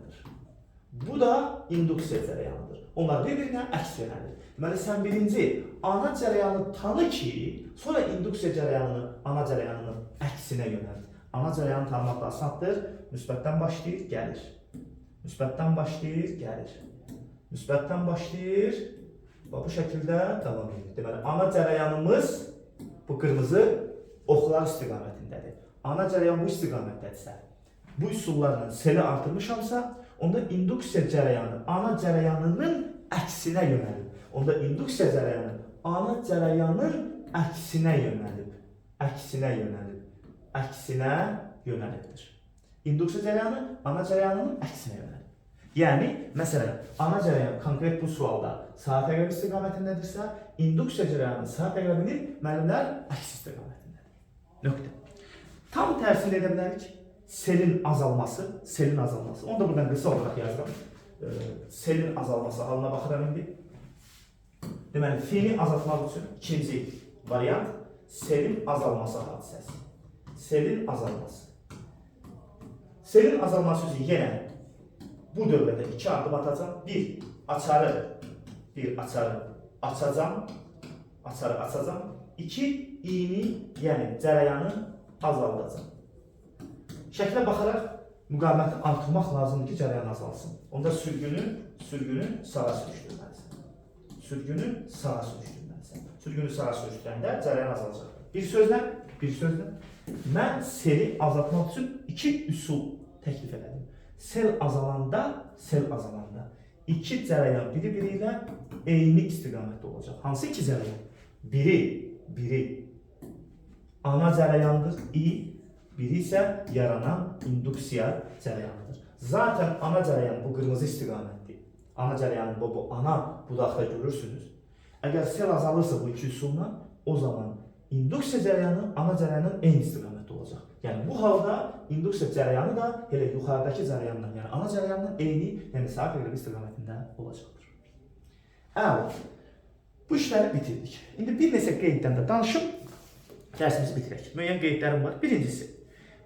Bu da induksiya cərəyanıdır. Onlar bir-birinə əks yönəlir. Deməli, sən birinci ana cərəyanı tanı ki, sonra induksiya cərəyanını, ana cərəyanının əksinə yönəlir. Ana cərəyanı tanımaq da asandır. Müsbətdən başlayır, gəlir. Müsbətdən başlayır, bu şəkildə davam edir. Deməli, ana cərəyanımız bu qırmızı oxlar istiqamətindədir. Ana cərəyan bu istiqamətdədirsə, bu üsullarla seli artırmışamsa, onda induksiya cərəyanı ana cərəyanının əksinə yönəlib. Onda induksiya cərəyanı ana cərəyanın əksinə yönəlib. əksinə yönəlibdir. İnduksiya cərəyanı ana cərəyanının əksinə yönəlib. Yəni, məsələn, ana cərəyan konkret bu sualda saat əqrəbi istiqamətindədirsə, induksiya cərəyanının saat əqrəbinin müəllimlər əks istiqamətindədir. Nöqtə. Tam tərsini edə bilərik. Selin azalması. Onu da buradan qısa olaraq yazıram. Selin azalması halına baxıram indi. Deməli, fini azaltmaq üçün ikinci variant selin azalması hadisəsi. Selin azalması. Selin azalması üçün yenə bu dövrədə 2 addım atacağım. Bir açarı açacağım. 2 iyini, yəni cərəyanı azaldacağım. Şəklə baxaraq müqaviməti artırmaq lazımdır ki, cərəyan azalsın. Onda sürgünü sağa sürüşdürməlisən. Sürgünü sağa sürüşdürəndə cərəyan azalacaq. Bir sözlə, mən seli azaltmaq üçün 2 üsul təklif edelim. Sel azalanda 2 cərəyan biri ilə eyni istiqamətdə olacaq. Hansı 2 cərəyan? Biri ana cərəyandır, biri isə yaranan induksiya cərəyanıdır. Zaten ana cərəyan bu qırmızı istiqamətdir. Ana cərəyanın bu ana budaqda görürsünüz. Əgər sel azalırsa bu 2 üsulla, o zaman induksiya cərəyanı ana cərəyanın eyni istiqamətdə olacaq. Yəni bu halda induksiya cərəyanı da elə yuxarıdakı cərəyanla, yəni ana cərəyanın eyni, yəni saat əqrəbi istiqamətində olacaqdır. Əla. Bu işləri bitirdik. İndi bir neçə qeyddən də danışıb dərsimizi bitirək. Müəyyən qeydlərim var.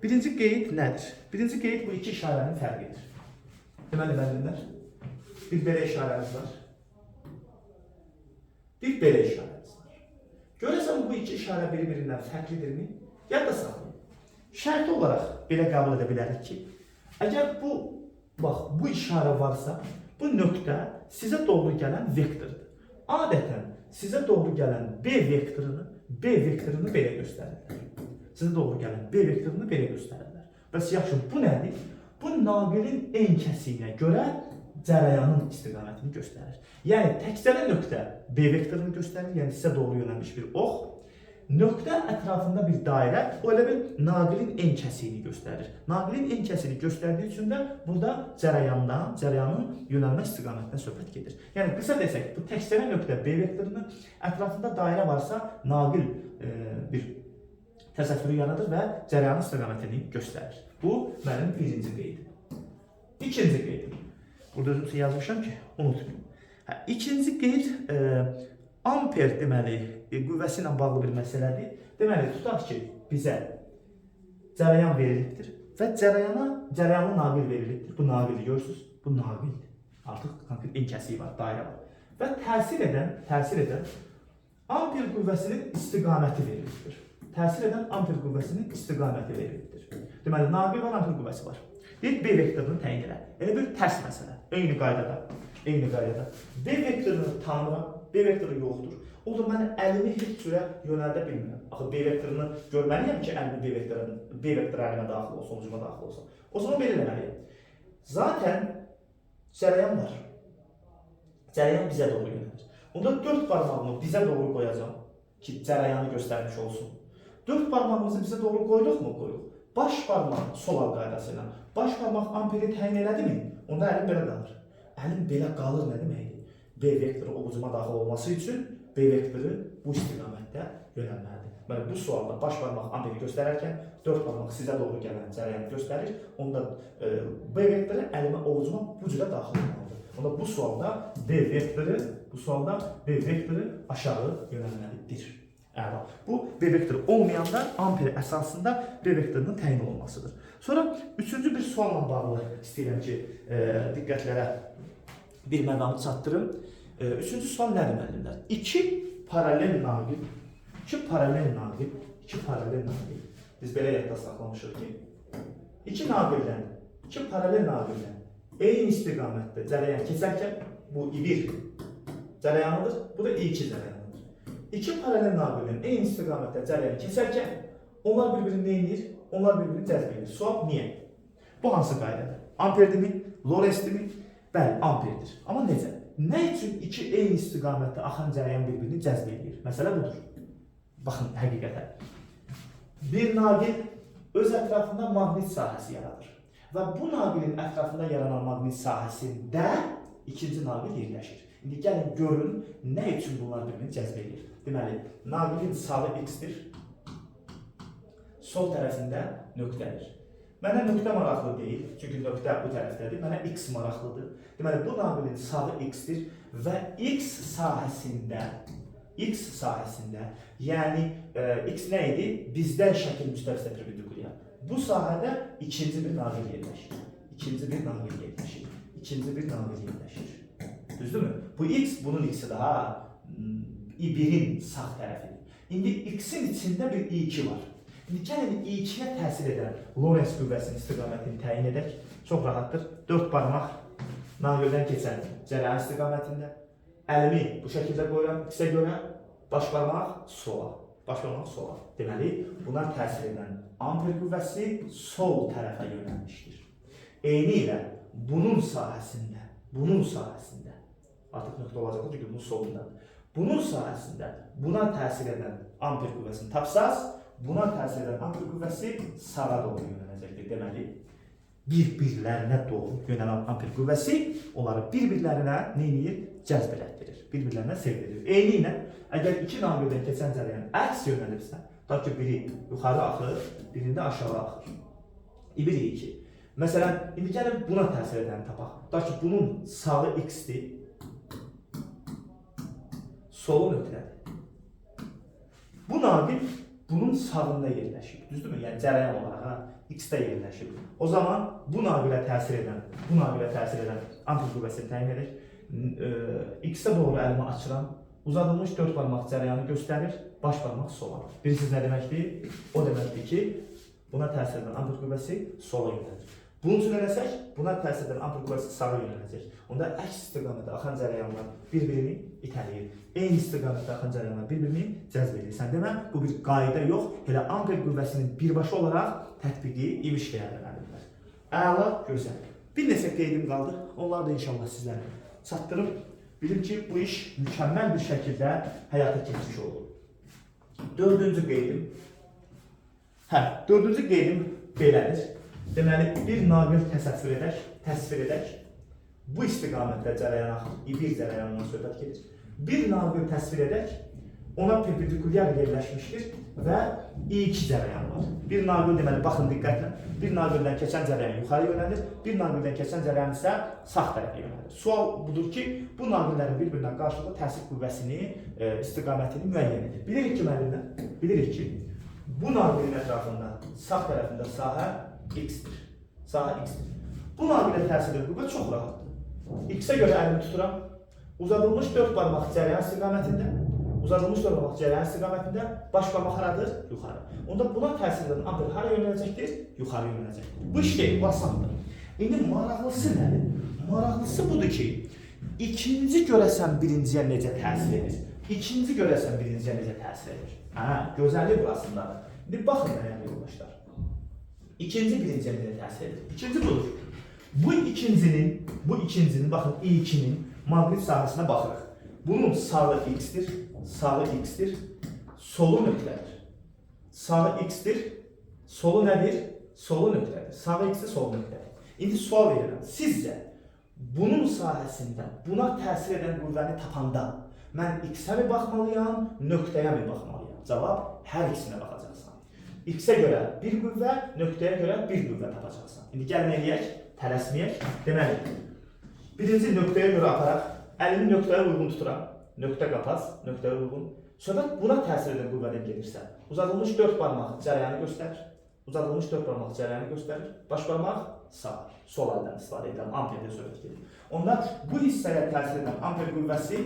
Birinci qeyd nədir? Birinci qeyd bu 2 işarənin fərqidir. Deməli, müəllimlər, bir belə işarəmiz var. Bir belə işarəmiz var. Görəsən bu 2 işarə biri-birindən fərqlidirmi? Yadda saxlayın. Şərti olaraq belə qəbul edə bilərik ki, əgər bu işarə varsa, bu nöqtə sizə doğru gələn vektordur. Adətən sizə doğru gələn B vektorunu belə göstərirlər. Sizə doğru gələn B vektorunu belə göstərirlər. Bəs yaxşı, bu nədir? Bu naqilin en kəsiyinə görə cərəyanın istiqamətini göstərir. Yəni, təkcə nöqtə B vektorunu göstərir, yəni sizə doğru yönəlmiş bir ox. Nöqtə ətrafında bir dairə, o elə bir naqilin en kəsiyini göstərir. Naqilin en kəsiyini göstərdiyi üçün də burada cərəyanın yönəlmə istiqamətindən söhbət gedir. Yəni, qısa desək, bu təkcə nöqtə B vektorunun ətrafında dairə varsa, naqil bir təsəvvürü yaradır və cərəyanın istiqamətini göstərir. Bu, mənim birinci qeydim. İkinci qeydim. Burada özümsə yazmışam ki, unutmayın. İkinci qeyd, amper deməli, qüvvəsi ilə bağlı bir məsələdir. Deməli, tutaq ki, bizə cərəyan verilibdir və cərəyanlı naqil verilibdir. Bu naqili görürsünüz, bu naqildir. Artıq konkret en kəsiyi var, dairə var. Və təsir edən amper qüvvəsinin istiqaməti verilibdir. Deməli, naqil var, amper qüvvəsi var. Deyək, B vektorunu təyin edə. Elə bir tərs məsələ, eyni qaydada. B vektorunu tanımıram, B vektoru yoxdur. O da mən əlimi heç cürə yönəldə bilmirəm. Axı, B vektorunu görməliyəm ki, əlimi B vektoru əlimə daxil olsun, ucuma daxil olsun. O zaman belə eləməliyəm. Zaten cərəyan var. Cərəyan bizə doğru yönəlir. Onda 4 parmağımı bizə doğru qoyacağım ki, cərəyanı göstərmiş olsun. 4 parmağımızı bizə doğru qoyduq mu? Qoyuq. Baş parmaq sol əl qaydasıyla. Baş parmaq amperi təyin elədi mi? Onda əlim belə qalır. Əlim belə qalır nə deməkdir? B vektoru ovucuma daxil olması üçün B vektoru bu istiqamətdə yönəlməlidir. Bu sualda baş parmaq amperi göstərərkən 4 parmaq sizə doğru gələn cərəyanı göstərir. Onda B vektoru əlimə ovucuma bu cürə daxil olmalıdır. Onda bu sualda B vektoru aşağı yönəlməlidir. Əla. Bu B vektoru olmayanda amper əsasında B vektorunun təyin olunmasıdır. Sonra üçüncü bir sualla bağlı istəyirəm ki, diqqətlərə bir məqamı çatdırım. Üçüncü sual nədir müəllimlər? İki paralel naqil. Biz belə yadda saxlamışıq ki, iki paralel naqildən eyni istiqamətdə cərəyan keçərkən bu I1 cərəyanıdır, bu da I2 cərəyanıdır. İki paralel naqilin eyni istiqamətdə cərəyan keçərkən onlar bir-birini neyinir? Onlar bir-birini cəzb edir. Sual niyə? Bu hansı qaydadır? Amperdirmi? Lorenzdirmi? Bəli, amperdir. Amma necə? Nə üçün iki eyni istiqamətdə axan cərəyan bir-birini cəzb edir? Məsələ budur. Baxın həqiqətə. Bir naqil öz ətrafında maqnit sahəsi yaradır. Və bu naqilin ətrafında yaranan maqnit sahəsində ikinci naqil yerləşir. İndi gəlin görün nə üçün bunlar birbirini cəzb edir. Deməli, naqilin sağı x-dir, sol tərəfində nöqtədir. Mənə nöqtə maraqlı deyil, çünki nöqtə bu tərəfdədir, mənə x maraqlıdır. Deməli, bu naqilin sağı x-dir və x sahəsində, yəni x nə idi? Bizdən şəkil müstəvisə perpendikulyar. Bu sahədə ikinci bir naqil yerləşir. İkinci bir naqil yerləşir. Düzdürmü? Bu x, bunun x-i daha i1'in sağ tərəfidir. İndi x-in içində bir i2 var. İndi gəlin i2-yə təsir edən Lorentz qüvvəsinin istiqamətini təyin edək. Çox rahatdır. 4 barmaq naqildən keçən cərəyan istiqamətində. Əlimi bu şəkildə qoyuram x-ə görə. Baş barmaq sola. Deməli, buna təsir edən amper qüvvəsi sol tərəfə yönəlmişdir. Eyni ilə bunun sahəsində, artıq nöqtə olacaqdır, çünki bunun solundadır. Bunun sahəsində buna təsir edən amper qüvvəsini tapsaz, buna təsir edən amper qüvvəsi sağa doğru yönələcəkdir. Deməli, bir-birlərinə doğru yönələn amper qüvvəsi onları bir-birlərinə neyini cəzb elətdirir, bir-birlərinə sevk edir. Eyni ilə, əgər iki naqildən keçən cərəyan əks yönəlirsə, ta ki biri yuxarı axır, birində aşağı axır. I1, I2. Məsələn, indi gəlin buna təsir edəni tapaq. Ta ki bunun sağı x-dir, solu nöqtədir. Bu naqil bunun sağında yerləşir. Düzdürmü? Yəni cərəyan olaraq x-də yerləşir. O zaman bu naqilə təsir edən amper qüvvəsini təyin edək. X-ə doğru əlimi açıram. Uzadılmış 4 barmaq cərəyanı göstərir. Baş barmaq sola. Bilirsiniz nə deməkdir? O deməkdir ki, buna təsir edən amper qüvvəsi sola yönəlir. Bunun üçün eləsək, buna təsir edən amper qüvvəsi sağa yönələcək. Onda əks istiqamətdə axan cərəyanlar bir-birini itələyir. Eyni istiqamətdə axan cərəyanlar bir-birini cəzb edir. Sən demə, bu bir qayda yox, elə amper qüvvəsinin birbaşa olaraq tətbiqi ilişkiyə öyrənilirlər. Əla, gözəl. Bir neçə qeydim qaldı, onlar da inşallah sizlərə çatdırıb. Bilim ki, bu iş mükəmməl bir şəkildə həyata keçmiş olur. Dördüncü qeydim belədir. Deməli, bir naqil təsvir edək. Bu istiqamətdə cərəyan axır, I1 cərəyanından söhbət gedir. Bir naqil təsvir edək, ona perpendikulyar yerləşmişdir və I2 cərəyan var. Bir naqil deməli, baxın diqqətlə, bir naqildən keçən cərəyan yuxarı yönəlir, bir naqildən keçən cərəyan isə sağ tərəfə yönəlir. Sual budur ki, bu naqillərin bir-birindən qarşılıqlı təsir qüvvəsini, istiqamətini müəyyən edir. Bilirik ki, müəllimlər, bu naqilin ətrafında sağ tərəfində sahə x-dir. Bu naqilə təsir edən qüvvə çox rahatdır. X-ə görə əlimi tuturam. Uzadılmış 4 barmaq cərəyan istiqamətində, baş barmaq haradır? Yuxarı. Onda buna təsir edən amper hara yönələcəkdir? Yuxarı yönələcəkdir. Bu iş deyil, bu asandır. İndi maraqlısı nədir? Maraqlısı budur ki, ikinci görəsən birinciyə necə təsir edir? Gözəllik burasındadır. İndi baxın dəyərli yoldaşlar. İkinci birinciyə necə təsir edir? İkinci budur. Bu ikincinin, baxın i2-nin maqnit sahəsinə baxırıq. Bunun sağı x-dir, solu nöqtədir. Sağı x-dir, solu nədir? Solu nöqtədir. Sağı x-dir, solu nöqtədir. İndi sual verirəm. Sizcə, bunun sahəsində buna təsir edən qüvvəni tapanda mən x-ə mi baxmalıyam, nöqtəyə mi baxmalıyam? Cavab, hər ikisinə baxacaqsan. X-ə görə bir qüvvə, nöqtəyə görə bir qüvvə tapacaqsan. İndi gəlin eləyək, tələsməyək. Deməli, birinci nöqtəyə görə aparaq, əlimi nöqtəyə uyğun tuturam. Nöqtə qapaz, nöqtəyə uyğun. Söhbət buna təsir edən qüvvədən gedirsə, uzadılmış 4 barmaq cərəyanı göstərir. Baş barmaq sağ, sol əldən istifadə edən amperdə söhbət gedir. Onda bu hissəyə təsir edən amper qüvvəsi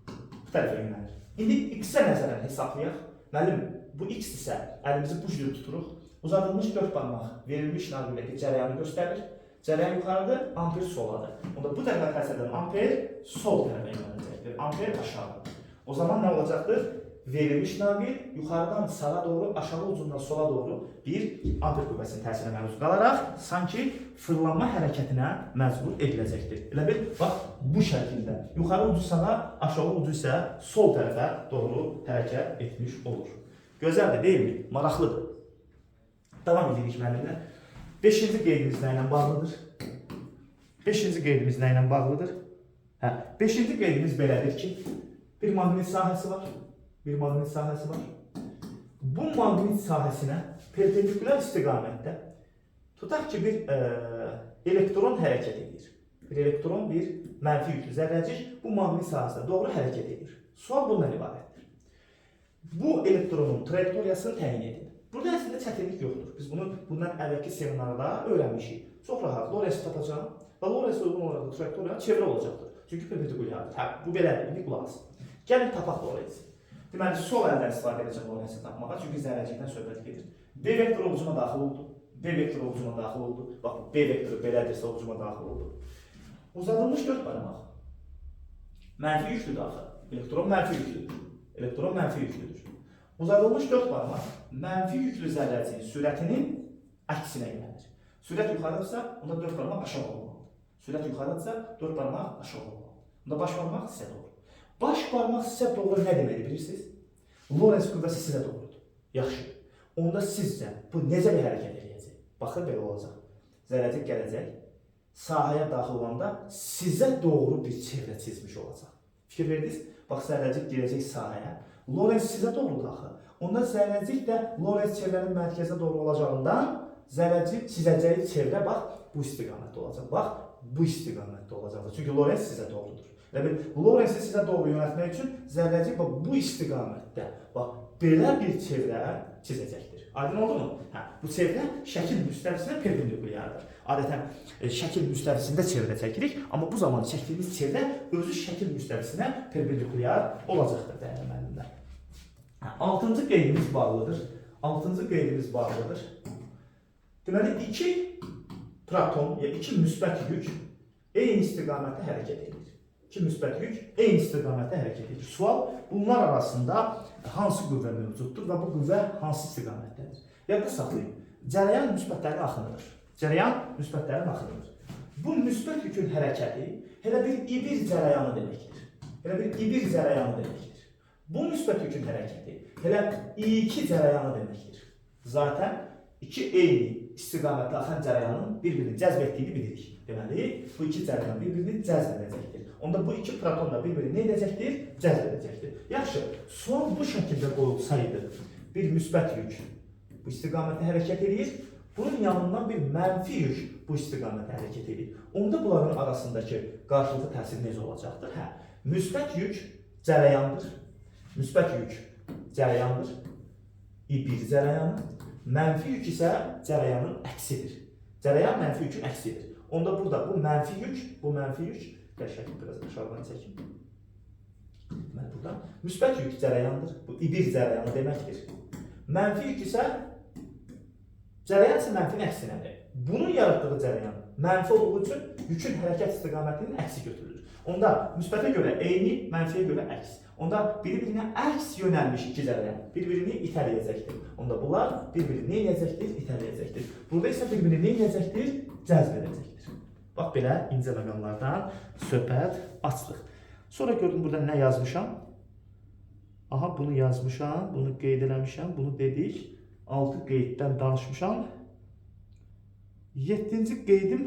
bu tərəfə yönəlir. İndi x-ə nəzərən hesablayaq. Müəllim, bu x isə əlimizi bu cür tuturuq. Uzadılmış 4 barmaq verilmiş naqildəki cərəyanı göstərir. Cərəyan yuxarıdır, amper soladır. Onda bu tərəfə təsir edən amper sol tərəfə yönələcəkdir. Amper aşağı. O zaman nə olacaqdır? Verilmiş naqil yuxarıdan sağa doğru, aşağı ucundan sola doğru bir amper qüvvəsinin təsirinə məruz qalaraq sanki fırlanma hərəkətinə məcbur ediləcəkdir. Elə bil, bax, bu şəkildə yuxarı ucu sağa, aşağı ucu isə sol tərəfə doğru hərəkət etmiş olur. Gözəldir, deyilmi? Maraqlıdır. Davam edirik müəllimlər. 5-ci qeydimiz nə ilə bağlıdır? 5-ci qeydimiz nə ilə bağlıdır? 5-ci qeydimiz belədir ki, bir maqnit sahəsi var. Bir maqnit sahəsi var. Bu maqnit sahəsinə perpendikulyar istiqamətdə tutaq ki, bir elektron hərəkət edir. Bir elektron, bir mənfi yüklü zərrəcik bu maqnit sahəsinə doğru hərəkət edir. Sual bundan ibarətdir. Bu elektronun trayektoriyasını təyin edin. Burada əslində çətinlik yoxdur. Biz bunu bundan əvvəlki seminarda öyrənmişik. Çox rahat Lorentz tapacağım və Lorentz uyğun olaraq trayektoriyanın çevrə olacaqdır. Çünki perpendikulyardır. Bu belədir. İndi qulaq asın. Gəlin tapaq Lorentzi. Deməli, sol əldən istifadə edəcəm Lorentzi tapmağa, çünki zərrəcikdən söhbət gedir. B vektoru ovucuma daxil oldu. B vektoru ovucuma daxil oldu. Bax, B vektoru belədirsə ovucuma daxil oldu. Uzadılmış 4 barmaq. Mənfi yüklüdür axı. Elektron mənfi yüklüdür. Elektron mənfi yüklüdür. Uzadılmış 4 barmaq mənfi yüklü zərrəciyin sürətinin əksinə gəlir. Sürət yuxarıdırsa, onda 4 barmaq aşağı olmalıdır. Sürət yuxarıdırsa, 4 barmaq aşağı olmalıdır. Onda baş barmaq sizə doğru. Baş barmaq sizə doğru nə deməkdir bilirsiniz? Lorentz qüvvəsi sizə doğrudur. Yaxşı. Onda sizcə bu necə bir hərəkət edəcək? Baxın, belə olacaq. Zərrəcik gələcək, sahəyə daxil olanda sizə doğru bir çevrə çizmiş olacaq. Fikir verdiniz? Bax, zərrəcik girəcək sahəyə. Lorentz sizə doğrudur axı. Onda zərrəcik də Lorentz çevrənin mərkəzə doğru olacağından zərrəcik çizəcəyi çevrə bax, bu istiqamətdə olacaq. Bax, bu istiqamətdə olacaqdır. Çünki Lorentz sizə doğrudur. Lorentzi sizə doğru yönəltmək üçün zərrəcik bax, bu istiqamətdə bax, belə bir çevrə çizəcəkdir. Aydın oldu mu? Bu çevrə şəkil müstəvisinə perpendikulyardır. Adətən şəkil müstəvisində çevrə çəkirik, amma bu zaman çəkdiyimiz çevrə özü şəkil müstəvisinə perpendikulyar olacaqdır dəyərli müəllimlər. 6-cı qeydimiz bağlıdır. 6-cı qeydimiz bağlıdır. Deməli, 2 proton ya 2 müsbət yük eyni istiqamətdə hərəkət edir. 2 müsbət yük eyni istiqamətdə hərəkət edir. Sual, bunlar arasında hansı qüvvə mövcuddur və bu qüvvə hansı istiqamətdədir? Yadda saxlayın, cərəyan müsbətlərin axınıdır. Cərəyan müsbətlərin axınıdır. Bu müsbət yükün hərəkəti elə bir ibir cərəyanı deməkdir. Elə bir ibir cərəyanı deməkdir. Bu müsbət yükün hərəkəti elə I2 cərəyanı deməkdir. Zaten 2 eyni istiqamətli axan cərəyanın bir-birini cəzb etdiyini bilirik. Deməli, bu 2 cərəyan bir-birini cəzb edəcəkdir. Onda bu 2 proton da bir-birini nə edəcəkdir? Cəzb edəcəkdir. Yaxşı, sual bu şəkildə qoyulsaydı, bir müsbət yük bu istiqamətdə hərəkət edir, bunun yanından bir mənfi yük bu istiqamətdə hərəkət edir. Onda bunların arasındakı qarşılıqlı təsir necə olacaqdır? Müsbət yük cərəyandır. Müsbət yük cərəyandır. I1 cərəyanı. Mənfi yük isə cərəyanın əksidir. Cərəyan mənfi yükün əksidir. Onda burada bu mənfi yük, şəkil biraz aşağıdan çəkim. Deməli, burada müsbət yük cərəyandır. Bu I1 cərəyanı deməkdir. Mənfi yük isə cərəyan isə mənfinin əksinədir. Bunun yaratdığı cərəyan mənfi olduğu üçün yükün hərəkət istiqamətinin əksi götürülür. Onda müsbətə görə eyni, mənfiyə görə əks. Onda bir-birinə əks yönəlmiş 2 cərəyan bir-birini itələyəcəkdir. Onda bunlar bir-birini nə edəcəkdir? İtələyəcəkdir. Burada isə bir-birini nə edəcəkdir? Cəzb edəcəkdir. Bax, belə incə məqamlardan söhbət açdıq. Sonra gördüm burada nə yazmışam? Aha, bunu yazmışam, bunu qeyd eləmişəm, bunu dedik. 6 qeyddən danışmışam. 7-ci qeydim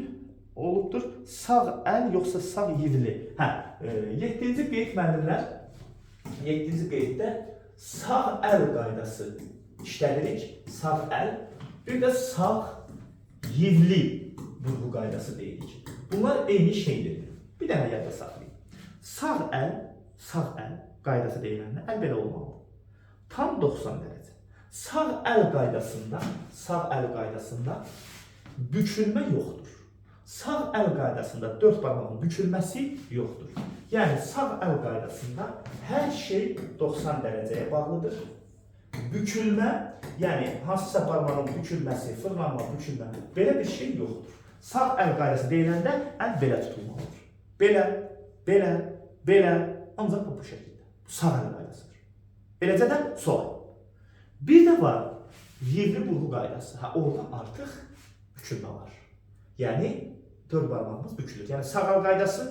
olubdur. Sağ əl yoxsa sağ yivli. 7-ci qeyd müəllimlər. 7-ci qeyddə sağ əl qaydası işlədirik. Sağ əl. Bir də sağ yivli vurğu qaydası deyirik. Bunlar eyni şeydir. Bir dənə yadda saxlayın. Sağ əl qaydası deyiləndə əl belə olmalıdır. Tam 90 dərəcə. Sağ əl qaydasında bükülmə yoxdur. Sağ əl qaydasında 4 barmağın bükülməsi yoxdur. Yəni, sağ əl qaydasında hər şey 90 dərəcəyə bağlıdır. Bükülmə, yəni hansısa barmağın bükülməsi, fırlanma, bükülmə, belə bir şey yoxdur. Sağ əl qaydası deyiləndə əl belə tutulmalıdır. Belə, ancaq bu şəkildə. Bu sağ əl qaydasıdır. Eləcə də sol əl. Bir də var, yivli vurğu qaydası. Orada artıq bükülmə var. Yəni, 4 barmağımız bükülür. Yəni, sağ əl qaydası,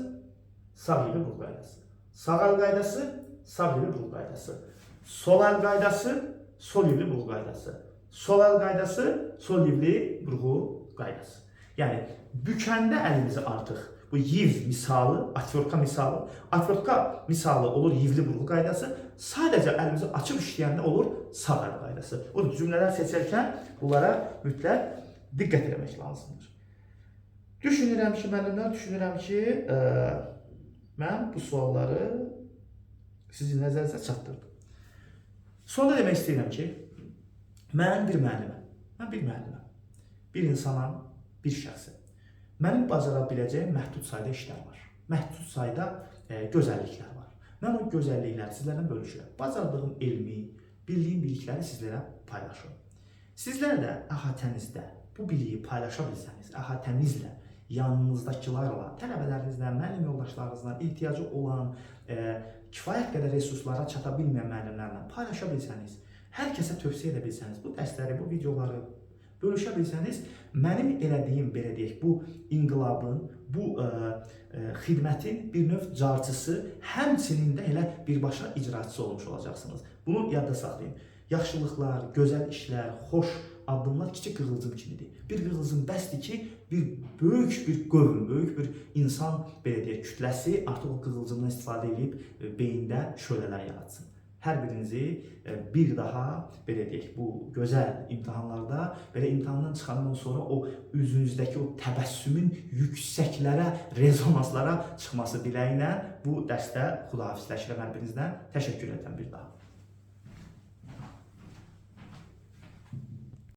sağ yivli vurğu qaydası. Sağ əl qaydası, sağ yivli vurğu qaydası. Sol əl qaydası, sol yivli vurğu qaydası. Sol əl qaydası, sol livli vurğu qaydası. Yəni bükəndə əlimizi artıq bu yiv misalı, atvertka misalı olur yivli vurğu qaydası. Sadəcə əlimizi açıb işləyəndə olur sağ əl qaydası. O cümlələr seçərkən bunlara mütləq diqqət etmək lazımdır. Düşünürəm ki, müəllimlər, mən bu sualları sizin nəzərinizə çatdırdım. Sonda demək istəyirəm ki, mən bir müəlliməm. Bir insana, bir şəxsə. Mənim bacara biləcəyim məhdud sayda işlər var. Məhdud sayda gözəlliklər var. Mən o gözəllikləri sizlərlə bölüşürəm. Bacardığım elmi, bildiyim bilikləri sizlərə paylaşıram. Sizlər də əhatənizdə bu biliyi paylaşa bilsəniz, əhatənizlə, yanınızdakılarla, tələbələrinizlə, müəllim yoldaşlarınızla, ehtiyacı olan, kifayət qədər resurslara çata bilməyən müəllimlərlə paylaşa bilsəniz, hər kəsə tövsiyə edə bilsəniz, bu dərsləri, bu videoları bölüşə bilsəniz, mənim elədiyim, belə deyək, bu inqilabın, bu xidmətin bir növ carçısı, həmçinin də elə birbaşa icraçısı olmuş olacaqsınız. Bunu yadda saxlayın. Yaxşılıqlar, gözəl işlər, xoş addımlar kiçik qığılcım kimidir. Bir qığılcım bəsdir ki, böyük bir qövm, böyük bir insan, belə deyək, kütləsi artıq o qığılcımdan istifadə edib beyində şölələr yaratsın. Hər birinizi bir daha, belə deyək, bu gözəl imtahanlarda, belə imtahandan çıxandan sonra o üzünüzdəki o təbəssümün yüksəklərə, rezonanslara çıxması diləyinə bu dərsdə xudahafizləşirəm hər birinizdən. Təşəkkür edirəm bir daha.